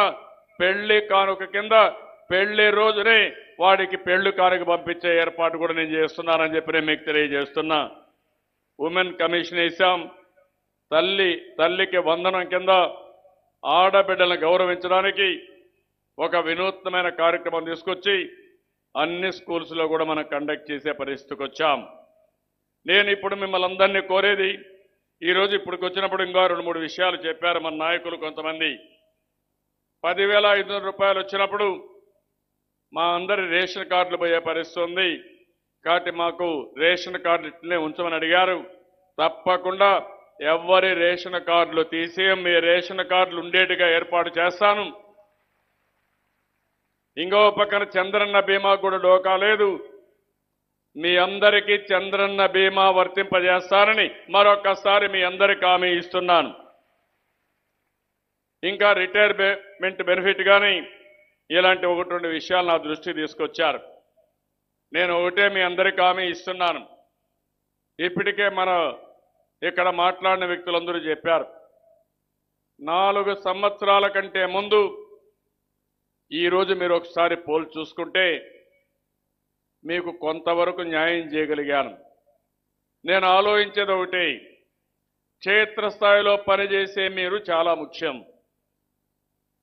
పెళ్లి కానుక కింద పెళ్లి రోజునే వాడికి పెళ్లి కానుక పంపించే ఏర్పాటు కూడా నేను చేస్తున్నానని చెప్పి నేను మీకు తెలియజేస్తున్నా. ఉమెన్ కమిషన్ వేశాం. తల్లికి వందనం కింద ఆడబిడ్డలను గౌరవించడానికి ఒక వినూత్నమైన కార్యక్రమం తీసుకొచ్చి అన్ని స్కూల్స్లో కూడా మనం కండక్ట్ చేసే పరిస్థితికి వచ్చాం. నేను ఇప్పుడు మిమ్మల్ని అందరినీ కోరేది, ఈరోజు ఇప్పటికి వచ్చినప్పుడు ఇంకా 2-3 విషయాలు చెప్పారు మన నాయకులు కొంతమంది. 10,500 రూపాయలు వచ్చినప్పుడు మా అందరి రేషన్ కార్డులు పోయే పరిస్థితి ఉంది కాబట్టి మాకు రేషన్ కార్డులు ఇట్లనే ఉంచమని అడిగారు. తప్పకుండా ఎవరి రేషన్ కార్డులు తీసి మీ రేషన్ కార్డులు ఉండేట్టుగా ఏర్పాటు చేస్తాను. ఇంకో పక్కన చంద్రన్న బీమా కూడా డోకా లేదు. మీ అందరికీ చంద్రన్న బీమా వర్తింపజేస్తానని మరొకసారి మీ అందరికీ హామీ ఇస్తున్నాను. ఇంకా రిటైర్మెంట్ బెనిఫిట్ కానీ ఇలాంటి 1-2 విషయాలు నా దృష్టికి తీసుకొచ్చారు. నేను ఒకటే మీ అందరికీ హామీ ఇస్తున్నాను. ఇప్పటికే మన ఇక్కడ మాట్లాడిన వ్యక్తులందరూ చెప్పారు, 4 సంవత్సరాల కంటే ముందు ఈరోజు మీరు ఒకసారి పోల్ చూసుకుంటే మీకు కొంతవరకు న్యాయం చేయగలిగాను. నేను ఆలోచించేది ఒకటి, క్షేత్రస్థాయిలో పనిచేసే మీరు చాలా ముఖ్యం.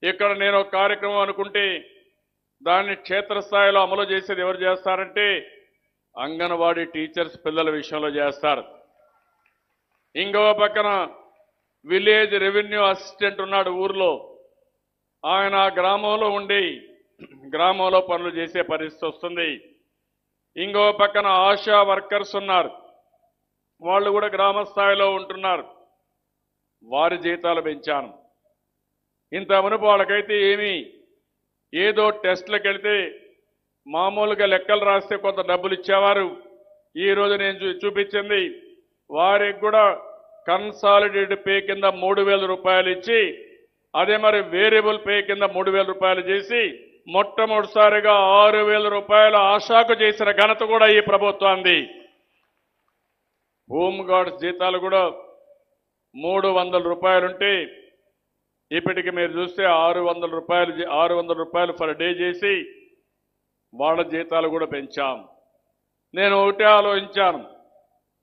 ఇక్కడ నేను ఒక కార్యక్రమం అనుకుంటే దాన్ని క్షేత్రస్థాయిలో అమలు చేసేది ఎవరు చేస్తారంటే అంగన్వాడీ టీచర్స్ పిల్లల విషయంలో చేస్తారు. ఇంకో పక్కన విలేజ్ రెవెన్యూ అసిస్టెంట్ ఉన్నాడు ఊర్లో, ఆయన గ్రామంలో ఉండి గ్రామంలో పనులు చేసే పరిస్థితి వస్తుంది. ఇంకో పక్కన ఆశా వర్కర్స్ ఉన్నారు, వాళ్ళు కూడా గ్రామ స్థాయిలో ఉంటున్నారు. వారి జీతాలు పెంచాను. ఇంత మునుపు వాళ్ళకైతే ఏదో టెస్టులకు వెళ్తే మామూలుగా లెక్కలు రాస్తే కొంత డబ్బులు ఇచ్చేవారు. ఈరోజు నేను చూపించింది వారికి కూడా కన్సాలిడేటెడ్ పే కింద 3,000 రూపాయలు ఇచ్చి, అదే మరి వేరియబుల్ పే కింద 3,000 రూపాయలు చేసి మొట్టమొదటిసారిగా 6,000 రూపాయల ఆశాకు చేసిన ఘనత కూడా ఈ ప్రభుత్వాన్ని. హోంగార్డ్స్ జీతాలు కూడా 300 రూపాయలుంటే ఇప్పటికి మీరు చూస్తే 600 రూపాయలు పర్ డే చేసి వాళ్ళ జీతాలు కూడా పెంచాం. నేను ఒకటే ఆలోచించాను,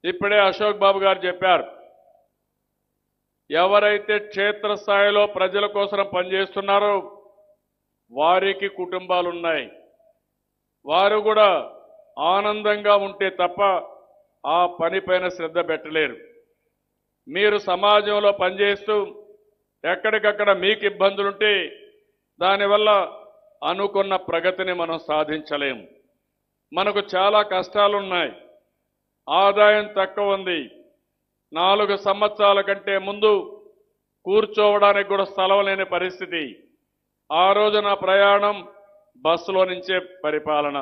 ఇప్పుడే అశోక్ బాబు గారు చెప్పారు, ఎవరైతే క్షేత్రస్థాయిలో ప్రజల కోసం పనిచేస్తున్నారో వారికి కుటుంబాలున్నాయి, వారు కూడా ఆనందంగా ఉంటే తప్ప ఆ పనిపైన శ్రద్ధ పెట్టలేరు. మీరు సమాజంలో పనిచేస్తూ ఎక్కడికక్కడ మీకు ఇబ్బందులుంటే దానివల్ల అనుకున్న ప్రగతిని మనం సాధించలేము. మనకు చాలా కష్టాలున్నాయి, ఆదాయం తక్కువ ఉంది. 4 సంవత్సరాల కంటే ముందు కూర్చోవడానికి కూడా స్థలం లేని పరిస్థితి. ఆ రోజు నా ప్రయాణం బస్సులో నుంచే పరిపాలన.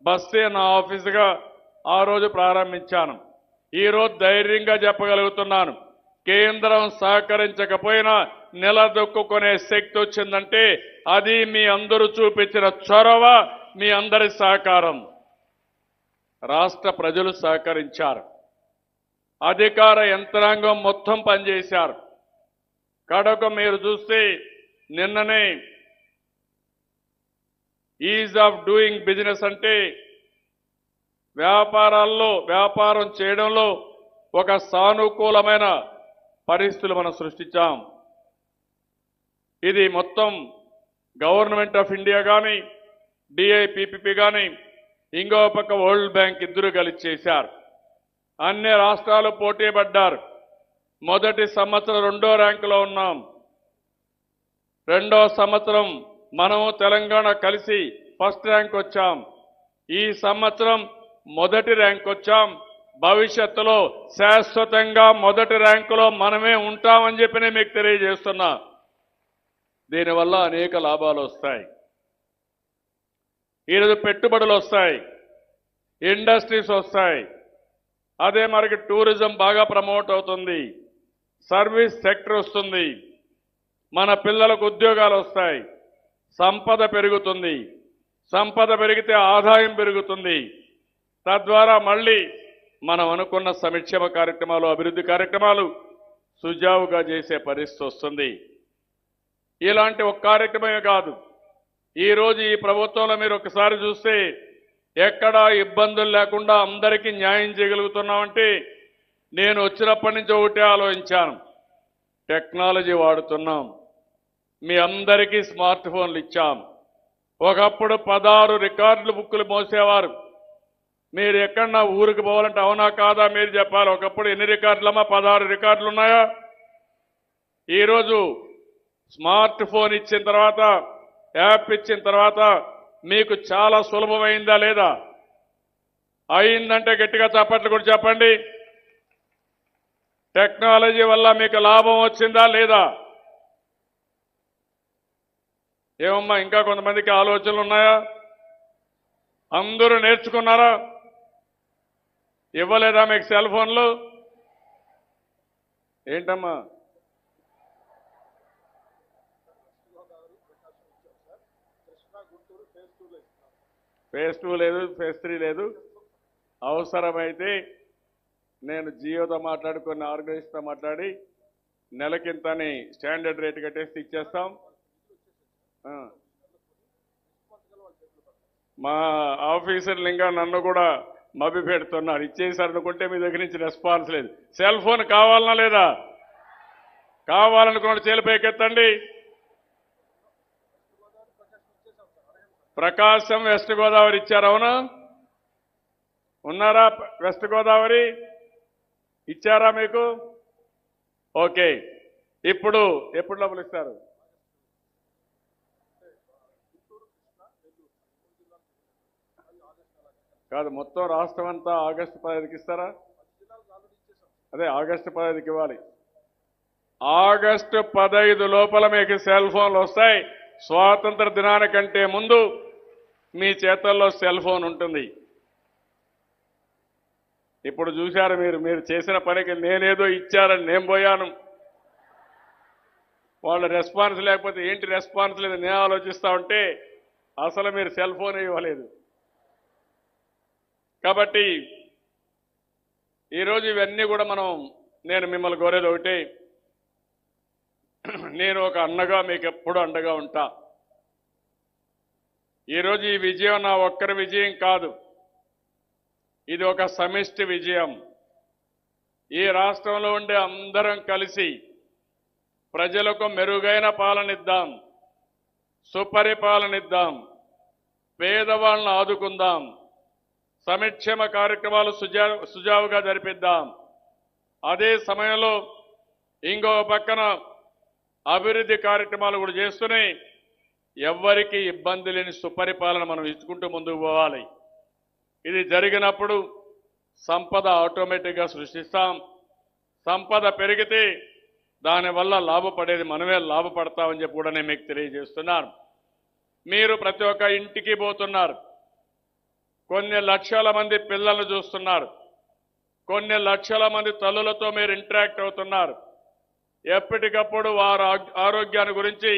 బస్సే నా ఆఫీసుగా ఆ రోజు ప్రారంభించాను. ఈరోజు ధైర్యంగా చెప్పగలుగుతున్నాను, కేంద్రం సహకరించకపోయినా నిలదొక్కునే శక్తి వచ్చిందంటే అది మీ అందరూ చూపించిన చొరవ, మీ అందరి సహకారం. రాష్ట్ర ప్రజలు సహకరించారు. అధికార యంత్రాంగం మొత్తం పనిచేశారు. కడకు మీరు చూస్తే నిన్ననే ఈజ్ ఆఫ్ డూయింగ్ బిజినెస్ అంటే వ్యాపారం చేయడంలో ఒక సానుకూలమైన పరిస్థితులు మనం సృష్టించాం. ఇది మొత్తం గవర్నమెంట్ ఆఫ్ ఇండియా కానీ డిఐపిపిపి కానీ ఇంకో పక్క వరల్డ్ బ్యాంక్ ఇద్దరు కలిసి చేశారు. అన్ని రాష్ట్రాలు పోటీ పడ్డారు. మొదటి సంవత్సరం 2వ ర్యాంకులో ఉన్నాం. 2వ సంవత్సరం మనము తెలంగాణ కలిసి ఫస్ట్ ర్యాంక్ వచ్చాం. ఈ సంవత్సరం మొదటి ర్యాంక్ వచ్చాం. భవిష్యత్తులో శాశ్వతంగా మొదటి ర్యాంకులో మనమే ఉంటామని చెప్పి నేను మీకు తెలియజేస్తున్నా. దీనివల్ల అనేక లాభాలు వస్తాయి. ఈరోజు పెట్టుబడులు వస్తాయి, ఇండస్ట్రీస్ వస్తాయి. అదే మనకి టూరిజం బాగా ప్రమోట్ అవుతుంది, సర్వీస్ సెక్టర్ వస్తుంది, మన పిల్లలకు ఉద్యోగాలు వస్తాయి, సంపద పెరుగుతుంది. సంపద పెరిగితే ఆదాయం పెరుగుతుంది. తద్వారా మళ్ళీ మనం అనుకున్న సంక్షేమ కార్యక్రమాలు, అభివృద్ధి కార్యక్రమాలు సుజావుగా చేసే పరిస్థితి వస్తుంది. ఇలాంటి ఒక కార్యక్రమమే కాదు, ఈరోజు ఈ ప్రభుత్వంలో మీరు ఒకసారి చూస్తే ఎక్కడా ఇబ్బందులు లేకుండా అందరికీ న్యాయం చేయగలుగుతున్నామంటే నేను వచ్చినప్పటి నుంచి ఒకటే ఆలోచించాను. టెక్నాలజీ వాడుతున్నాం. మీ అందరికీ స్మార్ట్ ఫోన్లు ఇచ్చాం. ఒకప్పుడు 16 రికార్డులు బుక్కులు మోసేవారు. మీరు ఎక్కడన్నా ఊరికి పోవాలంటే అవునా కాదా మీరు చెప్పాలి. ఒకప్పుడు ఎన్ని రికార్డులమ్మా? 16 రికార్డులు ఉన్నాయా? ఈరోజు స్మార్ట్ ఫోన్ ఇచ్చిన తర్వాత, యాప్ ఇచ్చిన తర్వాత మీకు చాలా సులభమైందా లేదా? అయిందంటే గట్టిగా చప్పట్లు కూడా చెప్పండి. టెక్నాలజీ వల్ల మీకు లాభం వచ్చిందా లేదా? ఏమమ్మా ఇంకా కొంతమందికి ఆలోచనలు ఉన్నాయా? అందరూ నేర్చుకున్నారా? ఇవ్వలేదా మీకు సెల్ ఫోన్లు? ఏంటమ్మా ఫేజ్ 2 లేదు, ఫేజ్ 3 లేదు. అవసరమైతే నేను జియోతో మాట్లాడుకున్న ఆర్గనైజేషన్తో మాట్లాడి నెలకింతని స్టాండర్డ్ రేట్ కట్టేసి ఇచ్చేస్తాం. మా ఆఫీసర్లు ఇంకా నన్ను కూడా మభ్య పెడుతున్నారు. ఇచ్చేసారు అనుకుంటే మీ దగ్గర నుంచి రెస్పాన్స్ లేదు. సెల్ ఫోన్ కావాలనా లేదా? కావాలనుకున్న చేలిపైకెత్తండి. ప్రకాశం, వెస్ట్ గోదావరి ఇచ్చారు. అవునా? ఉన్నారా? వెస్ట్ గోదావరి ఇచ్చారా మీకు? ఓకే. ఇప్పుడు ఎప్పుడు డబ్బులు ఇస్తారు? కాదు, మొత్తం రాష్ట్రం అంతా ఆగస్టు 15కి ఇస్తారా? అదే ఆగస్టు 15కి ఇవ్వాలి. ఆగస్టు 15 లోపల మీకు సెల్ ఫోన్లు వస్తాయి. స్వాతంత్ర దినానికంటే ముందు మీ చేతుల్లో సెల్ ఫోన్ ఉంటుంది. ఇప్పుడు చూశారు మీరు చేసిన పనికి నేనేదో ఇచ్చారని నేను పోయాను. వాళ్ళ రెస్పాన్స్ లేకపోతే ఏంటి రెస్పాన్స్ లేదు నేను ఆలోచిస్తా ఉంటే అసలు మీరు సెల్ ఫోన్ ఇవ్వలేదు. కాబట్టి ఈరోజు ఇవన్నీ కూడా నేను మిమ్మల్ని కోరేది ఒకటి, నేను ఒక అన్నగా మీకు ఎప్పుడు అండగా ఉంటా. ఈరోజు ఈ విజయం నా ఒక్కరి విజయం కాదు, ఇది ఒక సమిష్టి విజయం. ఈ రాష్ట్రంలో ఉండే అందరం కలిసి ప్రజలకు మెరుగైన పాలనిద్దాం, సుపరిపాలనిద్దాం, పేదవాళ్ళను ఆదుకుందాం, సంక్షేమ కార్యక్రమాలు సుజావుగా జరిపిద్దాం. అదే సమయంలో ఇంకో పక్కన అభివృద్ధి కార్యక్రమాలు కూడా చేస్తూనే ఎవ్వరికీ ఇబ్బంది లేని సుపరిపాలన మనం ఇచ్చుకుంటూ ముందుకు పోవాలి. ఇది జరిగినప్పుడు సంపద ఆటోమేటిక్గా సృష్టిస్తాం. సంపద పెరిగితే దానివల్ల లాభపడేది మనమే లాభపడతామని చెప్పి కూడా నేను మీకు తెలియజేస్తున్నాను. మీరు ప్రతి ఒక్క ఇంటికి పోతున్నారు, కొన్ని లక్షల మంది పిల్లలను చూస్తున్నారు, కొన్ని లక్షల మంది తల్లులతో మీరు ఇంటరాక్ట్ అవుతున్నారు. ఎప్పటికప్పుడు వారి ఆరోగ్యాన్ని గురించి,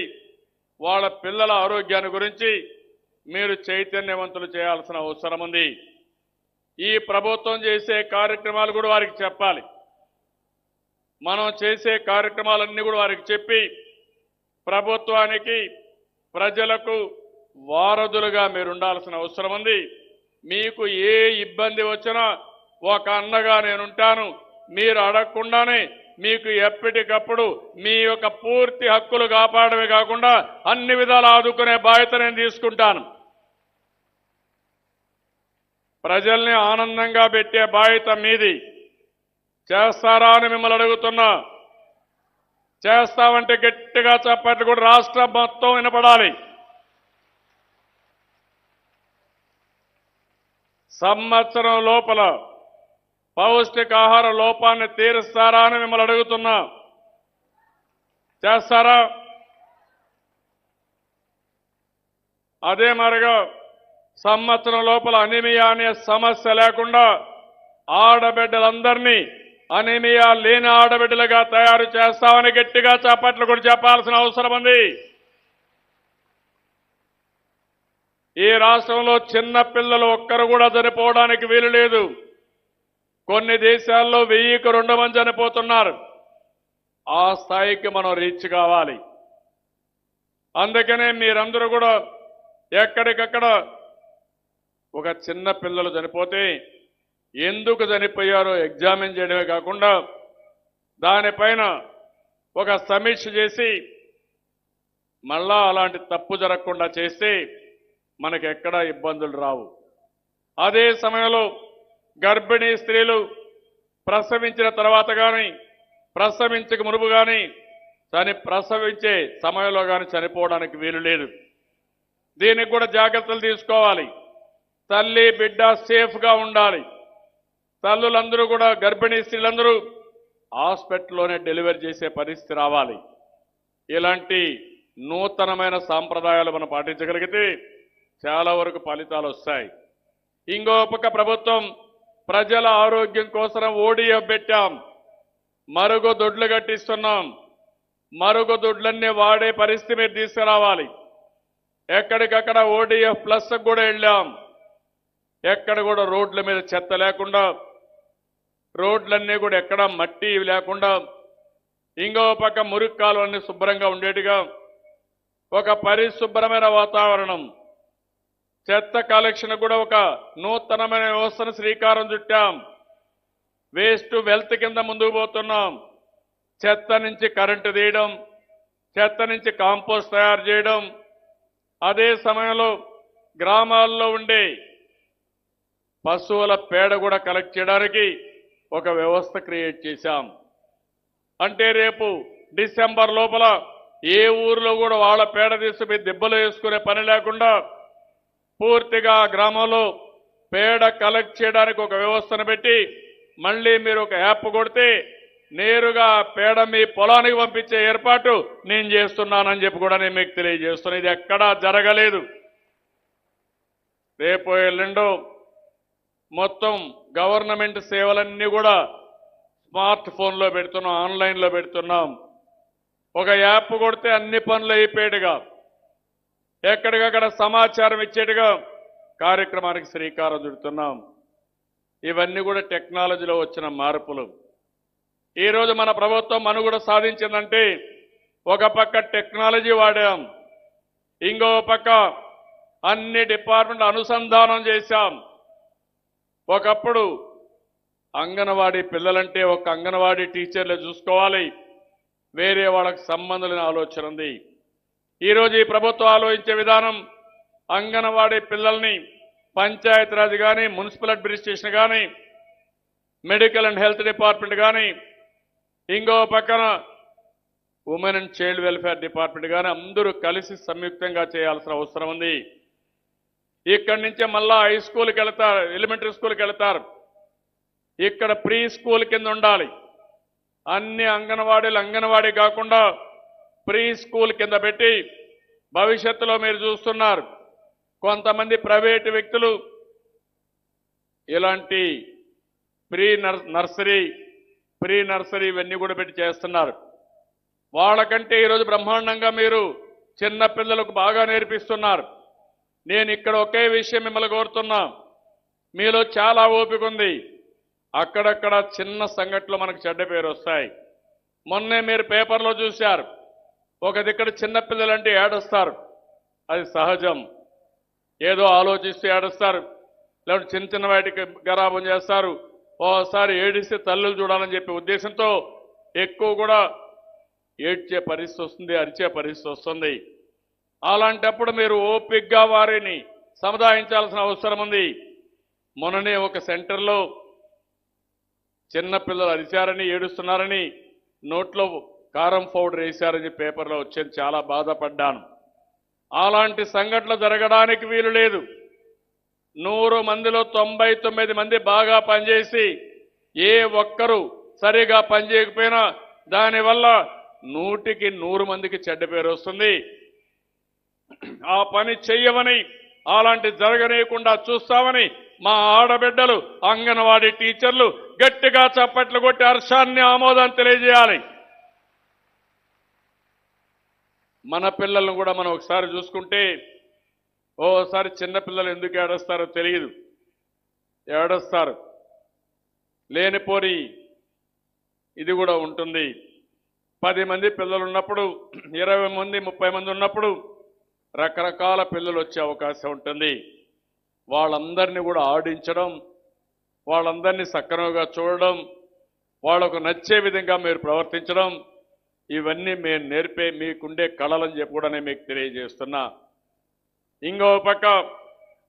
వాళ్ళ పిల్లల ఆరోగ్యాన్ని గురించి మీరు చైతన్యవంతులు చేయాల్సిన అవసరం ఉంది. ఈ ప్రభుత్వం చేసే కార్యక్రమాలు కూడా వారికి చెప్పాలి. మనం చేసే కార్యక్రమాలన్నీ కూడా వారికి చెప్పి ప్రభుత్వానికి ప్రజలకు వారధులుగా మీరు ఉండాల్సిన అవసరం ఉంది. మీకు ఏ ఇబ్బంది వచ్చినా ఒక అన్నగా నేనుంటాను. మీరు అడగకుండానే మీకు ఎప్పటికప్పుడు మీ యొక్క పూర్తి హక్కులు కాపాడమే కాకుండా అన్ని విధాలు ఆదుకునే బాధ్యత నేను తీసుకుంటాను. ప్రజల్ని ఆనందంగా పెట్టే బాధ్యత మీది. చేస్తారా అని మిమ్మల్ని అడుగుతున్నా. చేస్తామంటే గట్టిగా చప్పట్లు కూడా రాష్ట్రం మొత్తం వినపడాలి. సంవత్సరం లోపల పౌష్టికాహార లోపాన్ని తీరుస్తారా అని మిమ్మల్ని అడుగుతున్నా. చేస్తారా? అదే మరిగా సంవత్సరం లోపల అనీమియా అనే సమస్య లేకుండా ఆడబిడ్డలందరినీ అనీమియా లేని ఆడబిడ్డలుగా తయారు చేస్తామని గట్టిగా చప్పట్లు కూడా చెప్పాల్సిన అవసరం ఉంది. ఈ రాష్ట్రంలో చిన్న పిల్లలు ఒక్కరు కూడా చనిపోవడానికి వీలు లేదు. కొన్ని దేశాల్లో 1000కి 2 మంది చనిపోతున్నారు. ఆ స్థాయికి మనం రీచ్ కావాలి. అందుకనే మీరందరూ కూడా ఎక్కడికక్కడ ఒక చిన్న పిల్లలు చనిపోతే ఎందుకు చనిపోయారో ఎగ్జామిన్ చేయడమే కాకుండా దానిపైన ఒక సమీక్ష చేసి మళ్ళా అలాంటి తప్పు జరగకుండా చేస్తే మనకు ఎక్కడా ఇబ్బందులు రావు. అదే సమయంలో గర్భిణీ స్త్రీలు ప్రసవించిన తర్వాత కానీ ప్రసవించక మునుపు కానీ ప్రసవించే సమయంలో కానీ చనిపోవడానికి వీలు లేదు. దీనికి కూడా జాగ్రత్తలు తీసుకోవాలి. తల్లి బిడ్డ సేఫ్గా ఉండాలి. తల్లులందరూ కూడా గర్భిణీ స్త్రీలందరూ హాస్పిటల్లోనే డెలివరీ చేసే పరిస్థితి రావాలి. ఇలాంటి నూతనమైన సాంప్రదాయాలు మనం పాటించగలిగితే చాలా వరకు ఫలితాలు వస్తాయి. ఇంకో పక్క ప్రభుత్వం ప్రజల ఆరోగ్యం కోసం ఓడిఎఫ్ పెట్టాం. మరుగుదొడ్లు కట్టిస్తున్నాం. మరుగుదొడ్లన్నీ వాడే పరిస్థితి మీరు తీసుకురావాలి. ఎక్కడికక్కడ ఓడిఎఫ్ ప్లస్ కూడా వెళ్ళాం. ఎక్కడ కూడా రోడ్ల మీద చెత్త లేకుండా, రోడ్లన్నీ కూడా ఎక్కడ మట్టి లేకుండా, ఇంకో పక్క మురికి కాలువలన్నీ శుభ్రంగా ఉండేట్టుగా ఒక పరిశుభ్రమైన వాతావరణం, చెత్త కలెక్షన్ కూడా ఒక నూతనమైన వ్యవస్థను శ్రీకారం చుట్టాం. వేస్ట్ టు వెల్త్ కింద ముందుకు పోతున్నాం. చెత్త నుంచి కరెంటు తీయడం, చెత్త నుంచి కాంపోస్ట్ తయారు చేయడం, అదే సమయంలో గ్రామాల్లో ఉండే పశువుల పేడ కూడా కలెక్ట్ చేయడానికి ఒక వ్యవస్థ క్రియేట్ చేశాం. అంటే రేపు డిసెంబర్ లోపల ఏ ఊరిలో కూడా వాళ్ళ పేడ తీసుకుపోయి దెబ్బలు వేసుకునే పని లేకుండా పూర్తిగా గ్రామంలో పేడ కలెక్ట్ చేయడానికి ఒక వ్యవస్థను పెట్టి మళ్ళీ మీరు ఒక యాప్ కొడితే నేరుగా పేడ మీ పొలానికి పంపించే ఏర్పాటు నేను చేస్తున్నానని చెప్పి కూడా నేను మీకు తెలియజేస్తున్నాను. ఇది ఎక్కడా జరగలేదు. రేపు ఎల్లుండో మొత్తం గవర్నమెంట్ సేవలన్నీ కూడా స్మార్ట్ ఫోన్లో పెడుతున్నాం, ఆన్లైన్లో పెడుతున్నాం. ఒక యాప్ కొడితే అన్ని పనులు అయిపోయేట్టుగా, ఎక్కడికక్కడ సమాచారం ఇచ్చేట్టుగా కార్యక్రమానికి శ్రీకారం చుడుతున్నాం. ఇవన్నీ కూడా టెక్నాలజీలో వచ్చిన మార్పులు. ఈరోజు మన ప్రభుత్వం మనుగడ సాధించిందంటే ఒక పక్క టెక్నాలజీ వాడాం, ఇంకో పక్క అన్ని డిపార్ట్మెంట్ అనుసంధానం చేశాం. ఒకప్పుడు అంగన్వాడీ పిల్లలంటే ఒక అంగన్వాడీ టీచర్లే చూసుకోవాలి, వేరే వాళ్ళకి సంబంధం లేని ఆలోచన ఉంది. ఈరోజు ఈ ప్రభుత్వం ఆలోచించే విధానం అంగన్వాడీ పిల్లల్ని పంచాయతీరాజ్ కానీ, మున్సిపల్ అడ్మినిస్ట్రేషన్ కానీ, మెడికల్ అండ్ హెల్త్ డిపార్ట్మెంట్ కానీ, ఇంకో పక్కన women and child welfare department కానీ అందరూ కలిసి సంయుక్తంగా చేయాల్సిన అవసరం ఉంది. ఇక్కడి నుంచే మళ్ళా హై స్కూల్కి వెళ్తారు, ఎలిమెంటరీ స్కూల్కి వెళ్తారు. ఇక్కడ ప్రీ స్కూల్ కింద ఉండాలి. అన్ని అంగన్వాడీలు అంగన్వాడీ కాకుండా ప్రీ స్కూల్ కింద పెట్టి భవిష్యత్తులో మీరు చూస్తున్నారు కొంతమంది ప్రైవేటు వ్యక్తులు ఇలాంటి ప్రీ నర్సరీ ఇవన్నీ కూడా పెట్టి చేస్తున్నారు. వాళ్ళకంటే ఈరోజు బ్రహ్మాండంగా మీరు చిన్న పిల్లలకు బాగా నేర్పిస్తున్నారు. నేను ఇక్కడ ఒకే విషయం మిమ్మల్ని కోరుతున్నా, మీలో చాలా ఓపిక ఉంది. అక్కడక్కడ చిన్న సంఘటనలు మనకు చెడ్డ పేరు వస్తాయి. మొన్నే మీరు పేపర్లో చూశారు, ఒక దిక్కడ చిన్నపిల్లలంటే ఏడుస్తారు, అది సహజం. ఏదో ఆలోచిస్తూ ఏడుస్తారు, లేకపోతే చిన్న చిన్న వాటికి గరాబం చేస్తారు. ఓసారి ఏడిస్తే తల్లులు చూడాలని చెప్పే ఉద్దేశంతో ఎక్కువ కూడా ఏడ్చే పరిస్థితి వస్తుంది, అరిచే పరిస్థితి వస్తుంది. అలాంటప్పుడు మీరు ఓపికగా వారిని సముదాయించాల్సిన అవసరం ఉంది. మొన్ననే ఒక సెంటర్లో చిన్నపిల్లలు అరిచారని ఏడుస్తున్నారని నోట్లో కారం పౌడర్ వేశారని పేపర్లో వచ్చేది, చాలా బాధపడ్డాను. అలాంటి సంఘటనలు జరగడానికి వీలు లేదు. 100 మందిలో 99 మంది బాగా పనిచేసి ఏ ఒక్కరు సరిగా పనిచేయకపోయినా దానివల్ల 100కి 100 మందికి చెడ్డ పేరు వస్తుంది. ఆ పని చెయ్యమని, అలాంటి జరగనీయకుండా చూస్తామని మా ఆడబిడ్డలు అంగన్వాడీ టీచర్లు గట్టిగా చప్పట్లు కొట్టి హర్షాన్ని ఆమోదాన్ని తెలియజేయాలి. మన పిల్లలను కూడా మనం ఒకసారి చూసుకుంటే, ఓసారి చిన్నపిల్లలు ఎందుకు ఏడుస్తారో తెలియదు, ఏడుస్తారు. లేనిపోరి ఇది కూడా ఉంటుంది. 10 మంది పిల్లలు ఉన్నప్పుడు, 20 మంది 30 మంది ఉన్నప్పుడు రకరకాల పిల్లలు వచ్చే అవకాశం ఉంటుంది. వాళ్ళందరినీ కూడా ఆడించడం, వాళ్ళందరినీ సక్రమంగా చూడడం, వాళ్లకు నచ్చే విధంగా మీరు ప్రవర్తించడం, ఇవన్నీ మేము నేర్పే మీకుండే కళలని చెప్పి కూడా నేను మీకు తెలియజేస్తున్నా. ఇంకో పక్క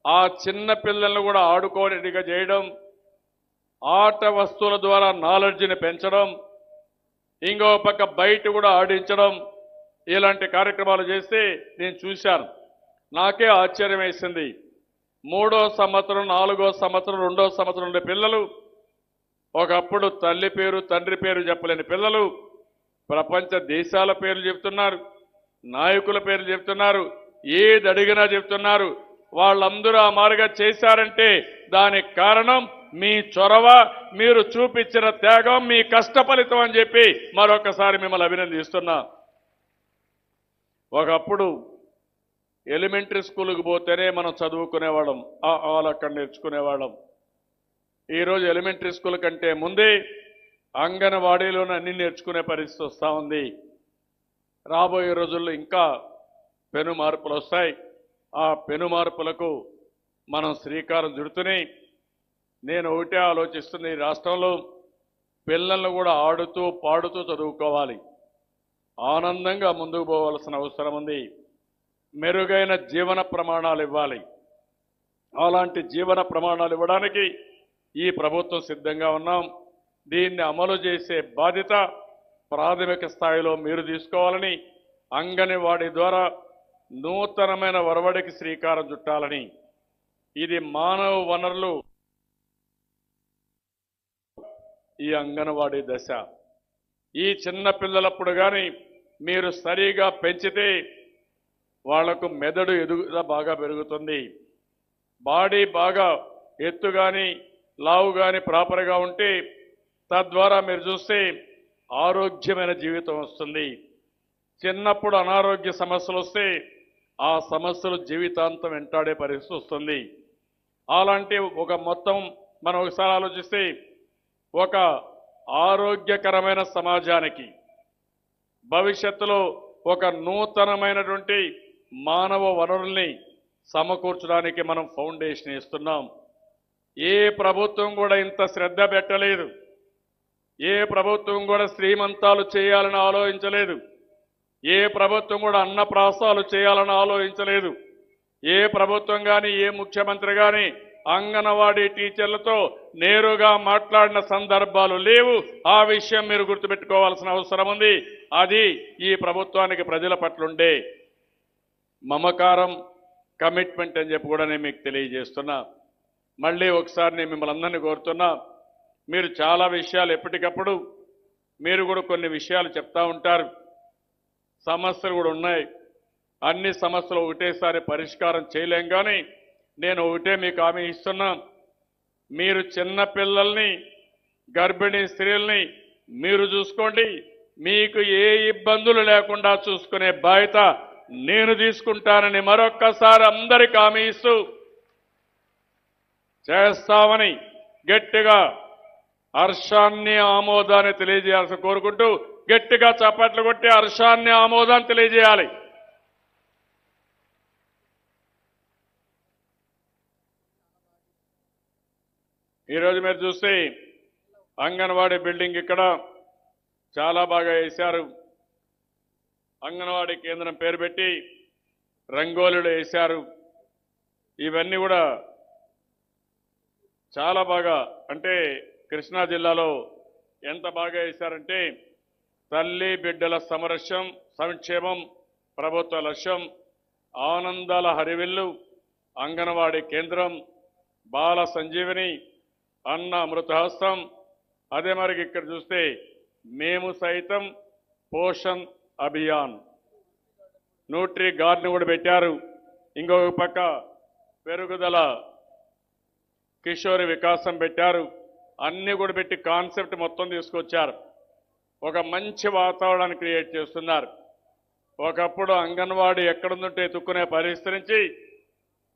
ఆ చిన్న పిల్లలను కూడా ఆడుకోవడానికి చేయడం, ఆట వస్తువుల ద్వారా నాలెడ్జిని పెంచడం, ఇంకో పక్క బయట కూడా ఆడించడం, ఇలాంటి కార్యక్రమాలు చేస్తే నేను చూశాను. నాకే ఆశ్చర్యం వేసింది. 3వ సంవత్సరం, 4వ సంవత్సరం, 2వ సంవత్సరం ఉండే పిల్లలు, ఒకప్పుడు తల్లి పేరు తండ్రి పేరు చెప్పలేని పిల్లలు ప్రపంచ దేశాల పేర్లు చెప్తున్నారు, నాయకుల పేర్లు చెప్తున్నారు, ఏది అడిగినా చెప్తున్నారు. వాళ్ళందరూ ఆ మారుగా చేశారంటే దానికి కారణం మీ చొరవ, మీరు చూపించిన త్యాగం, మీ కష్ట ఫలితం అని చెప్పి మరొకసారి మిమ్మల్ని అభినందిస్తున్నా. ఒకప్పుడు ఎలిమెంటరీ స్కూల్కి పోతేనే మనం చదువుకునేవాళ్ళం, వాళ్ళు అక్కడ నేర్చుకునేవాళ్ళం. ఈరోజు ఎలిమెంటరీ స్కూల్ కంటే ముందే అంగన్వాడీలోనే అన్ని నేర్చుకునే పరిస్థితి వస్తూ ఉంది. రాబోయే రోజుల్లో ఇంకా పెను మార్పులు వస్తాయి. ఆ పెను మార్పులకు మనం శ్రీకారం చుడుతూనే నేను ఒకటే ఆలోచిస్తుంది, ఈ రాష్ట్రంలో పిల్లలను కూడా ఆడుతూ పాడుతూ చదువుకోవాలి, ఆనందంగా ముందుకు పోవాల్సిన అవసరం ఉంది. మెరుగైన జీవన ప్రమాణాలు ఇవ్వాలి. అలాంటి జీవన ప్రమాణాలు ఇవ్వడానికి ఈ ప్రభుత్వం సిద్ధంగా ఉన్నాం. దీన్ని అమలు చేసే బాధ్యత ప్రాథమిక స్థాయిలో మీరు తీసుకోవాలని, అంగన్వాడీ ద్వారా నూతనమైన ఒరవడికి శ్రీకారం చుట్టాలని. ఇది మానవ వనరులు, ఈ అంగన్వాడీ దశ. ఈ చిన్న పిల్లలప్పుడు కానీ మీరు సరిగా పెంచితే వాళ్లకు మెదడు ఎదుగుదల బాగా పెరుగుతుంది. బాడీ బాగా ఎత్తు కానీ లావు కానీ ప్రాపర్గా ఉంటే తద్వారా మీరు చూస్తే ఆరోగ్యమైన జీవితం వస్తుంది. చిన్నప్పుడు అనారోగ్య సమస్యలు వస్తే ఆ సమస్యలు జీవితాంతం వెంటాడే పరిస్థితి వస్తుంది. అలాంటి ఒక మొత్తం మనం ఒకసారి ఆలోచిస్తే ఒక ఆరోగ్యకరమైన సమాజానికి భవిష్యత్తులో ఒక నూతనమైనటువంటి మానవ వనరుల్ని సమకూర్చడానికి మనం ఫౌండేషన్ ఇస్తున్నాం. ఏ ప్రభుత్వం కూడా ఇంత శ్రద్ధ పెట్టలేదు. ఏ ప్రభుత్వం కూడా శ్రీమంతాలు చేయాలని ఆలోచించలేదు. ఏ ప్రభుత్వం కూడా అన్నప్రాసాలు చేయాలని ఆలోచించలేదు. ఏ ప్రభుత్వం కానీ ఏ ముఖ్యమంత్రి కానీ అంగన్వాడీ టీచర్లతో నేరుగా మాట్లాడిన సందర్భాలు లేవు. ఆ విషయం మీరు గుర్తుపెట్టుకోవాల్సిన అవసరం ఉంది. అది ఈ ప్రభుత్వానికి ప్రజల పట్ల ఉండే మమకారం, కమిట్మెంట్ అని చెప్పి కూడా నేను మీకు తెలియజేస్తున్నా. మళ్ళీ ఒకసారి నేను మిమ్మల్ని అందరినీ కోరుతున్నా, మీరు చాలా విషయాలు ఎప్పటికప్పుడు మీరు కూడా కొన్ని విషయాలు చెప్తా ఉంటారు. సమస్యలు కూడా ఉన్నాయి. అన్ని సమస్యలు ఒకటేసారి పరిష్కారం చేయలేం. కానీ నేను ఒకటే మీకు హామీ ఇస్తున్నా, మీరు చిన్న పిల్లల్ని, గర్భిణీ స్త్రీల్ని మీరు చూసుకోండి. మీకు ఏ ఇబ్బందులు లేకుండా చూసుకునే బాధ్యత నేను తీసుకుంటానని మరొక్కసారి అందరికీ హామీ ఇస్తూ చేస్తామని గట్టిగా హర్షాన్ని ఆమోదాన్ని తెలియజేయాల్సి కోరుకుంటూ గట్టిగా చప్పట్లు కొట్టి హర్షాన్ని ఆమోదాన్ని తెలియజేయాలి. ఈరోజు మీరు చూస్తే అంగన్వాడీ బిల్డింగ్ ఇక్కడ చాలా బాగా వేశారు. అంగన్వాడీ కేంద్రం పేరు పెట్టి రంగోలీలు వేశారు. ఇవన్నీ కూడా చాలా బాగా, అంటే కృష్ణా జిల్లాలో ఎంత బాగా వేశారంటే తల్లి బిడ్డల సంక్షేమం ప్రభుత్వ లక్ష్యం, ఆనందాల హరివిల్లు, అంగన్వాడీ కేంద్రం, బాల సంజీవని, అన్న అమృతహస్తం. అదే మరి ఇక్కడ చూస్తే మేము సైతం పోషణ్ అభియాన్, న్యూట్రీ గార్డెన్ కూడా పెట్టారు. ఇంకొక పక్క పెరుగుదల కిషోరి వికాసం పెట్టారు. అన్ని కూడా పెట్టి కాన్సెప్ట్ మొత్తం తీసుకొచ్చారు. ఒక మంచి వాతావరణాన్ని క్రియేట్ చేస్తున్నారు. ఒకప్పుడు అంగన్వాడీ ఎక్కడుందంటే ఎత్తుక్కునే పరిస్థితి నుంచి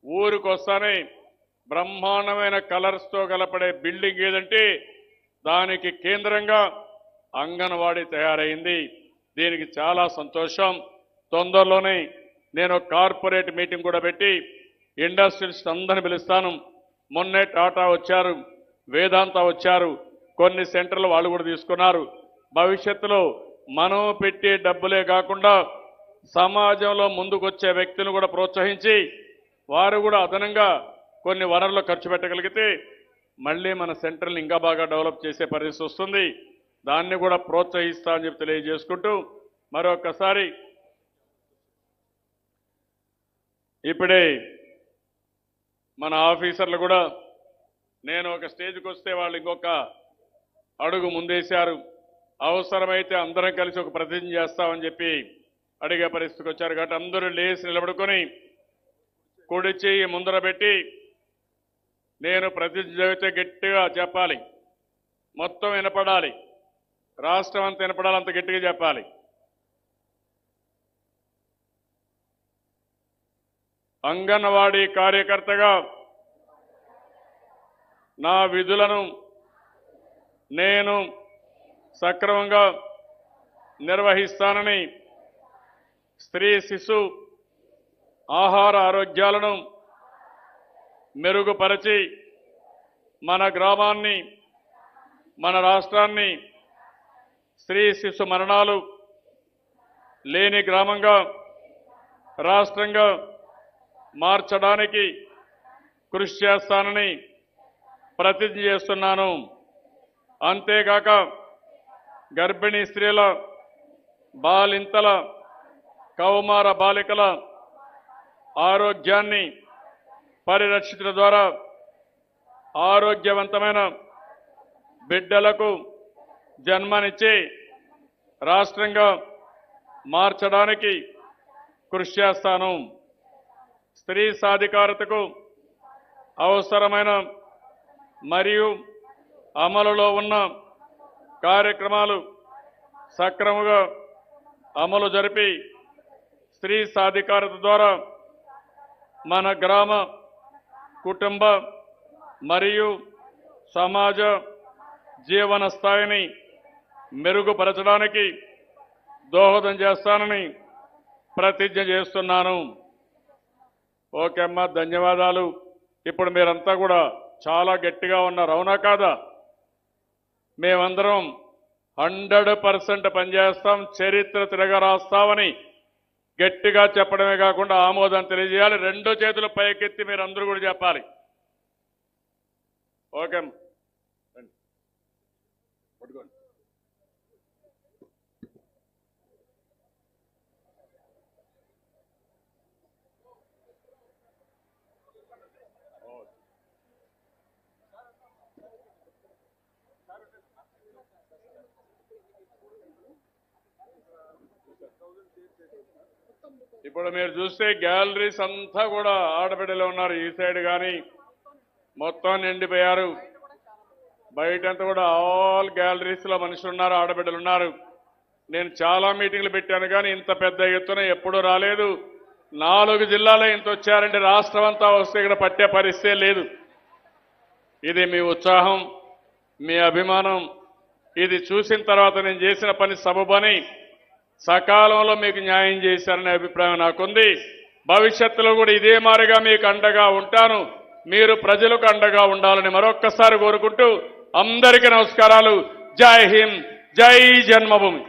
ఊరికి వస్తానే బ్రహ్మాండమైన కలర్స్తో కలపడే బిల్డింగ్ ఏదంటే దానికి కేంద్రంగా అంగన్వాడీ తయారైంది. దీనికి చాలా సంతోషం. తొందరలోనే నేను కార్పొరేట్ మీటింగ్ కూడా పెట్టి ఇండస్ట్రీస్ అందరిని పిలుస్తాను. మొన్నే టాటా వచ్చారు, వేదాంత వచ్చారు, కొన్ని సెంటర్లు వాళ్ళు కూడా తీసుకున్నారు. భవిష్యత్తులో మనం పెట్టే డబ్బులే కాకుండా సమాజంలో ముందుకొచ్చే వ్యక్తులను కూడా ప్రోత్సహించి వారు కూడా అదనంగా కొన్ని వనరులు ఖర్చు పెట్టగలిగితే మళ్ళీ మన సెంటర్ని ఇంకా బాగా డెవలప్ చేసే పరిస్థితి వస్తుంది. దాన్ని కూడా ప్రోత్సహిస్తా అని చెప్పి తెలియజేసుకుంటూ మరొకసారి ఇప్పుడే మన ఆఫీసర్లు కూడా నేను ఒక స్టేజ్కి వస్తే వాళ్ళు ఇంకొక అడుగు ముందేశారు. అవసరమైతే అందరం కలిసి ఒక ప్రతిజ్ఞ చేస్తామని చెప్పి అడిగే పరిస్థితికి వచ్చారు. కాబట్టి అందరూ లేచి నిలబడుకొని కుడి చెయ్యి ముందర పెట్టి నేను ప్రతిజ్ఞ చదివితే గట్టిగా చెప్పాలి, మొత్తం వినపడాలి, రాష్ట్రం అంతా వినపడాలి, అంత గట్టిగా చెప్పాలి. అంగన్వాడీ కార్యకర్తగా నా విధులను నేను సక్రమంగా నిర్వహిస్తానని, స్త్రీ శిశు ఆహార ఆరోగ్యాలను మెరుగుపరిచి మన గ్రామాన్ని, మన రాష్ట్రాన్ని స్త్రీ శిశు మరణాలు లేని గ్రామంగా, రాష్ట్రంగా మార్చడానికి కృషి చేస్తానని ప్రతిజ్ఞ చేస్తున్నాను. అంతేగాక గర్భిణీ స్త్రీల, బాలింతల, కౌమార బాలికల ఆరోగ్యాన్ని పరిరక్షించడం ద్వారా ఆరోగ్యవంతమైన బిడ్డలకు జన్మనిచ్చి రాష్ట్రంగా మార్చడానికి కృషి చేస్తాను. స్త్రీ సాధికారతకు అవసరమైన మరియు అమలులో ఉన్న కార్యక్రమాలు సక్రమంగా అమలు జరిపి స్త్రీ సాధికారత ద్వారా మన గ్రామ, కుటుంబ మరియు సమాజ జీవన స్థాయిని మెరుగుపరచడానికి దోహదం చేస్తానని ప్రతిజ్ఞ చేస్తున్నాను. ఓకే అమ్మా, ధన్యవాదాలు. ఇప్పుడు మీరంతా కూడా చాలా గట్టిగా ఉన్నారు, అవునా కాదా? మేమందరం 100% పనిచేస్తాం, చరిత్ర తిరగరాస్తామని గట్టిగా చెప్పడమే కాకుండా ఆమోదం తెలియజేయాలి. 2 చేతులు పైకెత్తి మీరు అందరూ కూడా చెప్పాలి. ఓకే పట్టుకోండి. ఇప్పుడు మీరు చూస్తే గ్యాలరీస్ అంతా కూడా ఆడబిడ్డలు ఉన్నారు. ఈ సైడ్ కానీ మొత్తం నిండిపోయారు. బయటంతా కూడా ఆల్ గ్యాలరీస్ లో మనుషులు ఉన్నారు, ఆడబిడ్డలు ఉన్నారు. నేను చాలా మీటింగ్లు పెట్టాను కానీ ఇంత పెద్ద ఎత్తున ఎప్పుడూ రాలేదు. 4 జిల్లాలో ఇంత వచ్చారంటే రాష్ట్రం అంతా వస్తే ఇక్కడ పట్టే పరిస్థితే లేదు. ఇది మీ ఉత్సాహం, మీ అభిమానం, ఇది చూసిన తర్వాత నేను చేసిన పని సబబని సకాలంలో మీకు న్యాయం చేశారనే అభిప్రాయం నాకుంది. భవిష్యత్తులో కూడా ఇదే మారిగా మీకు అండగా ఉంటాను. మీరు ప్రజలకు అండగా ఉండాలని మరొక్కసారి కోరుకుంటూ అందరికీ నమస్కారాలు. జై హింద్, జై జన్మభూమి.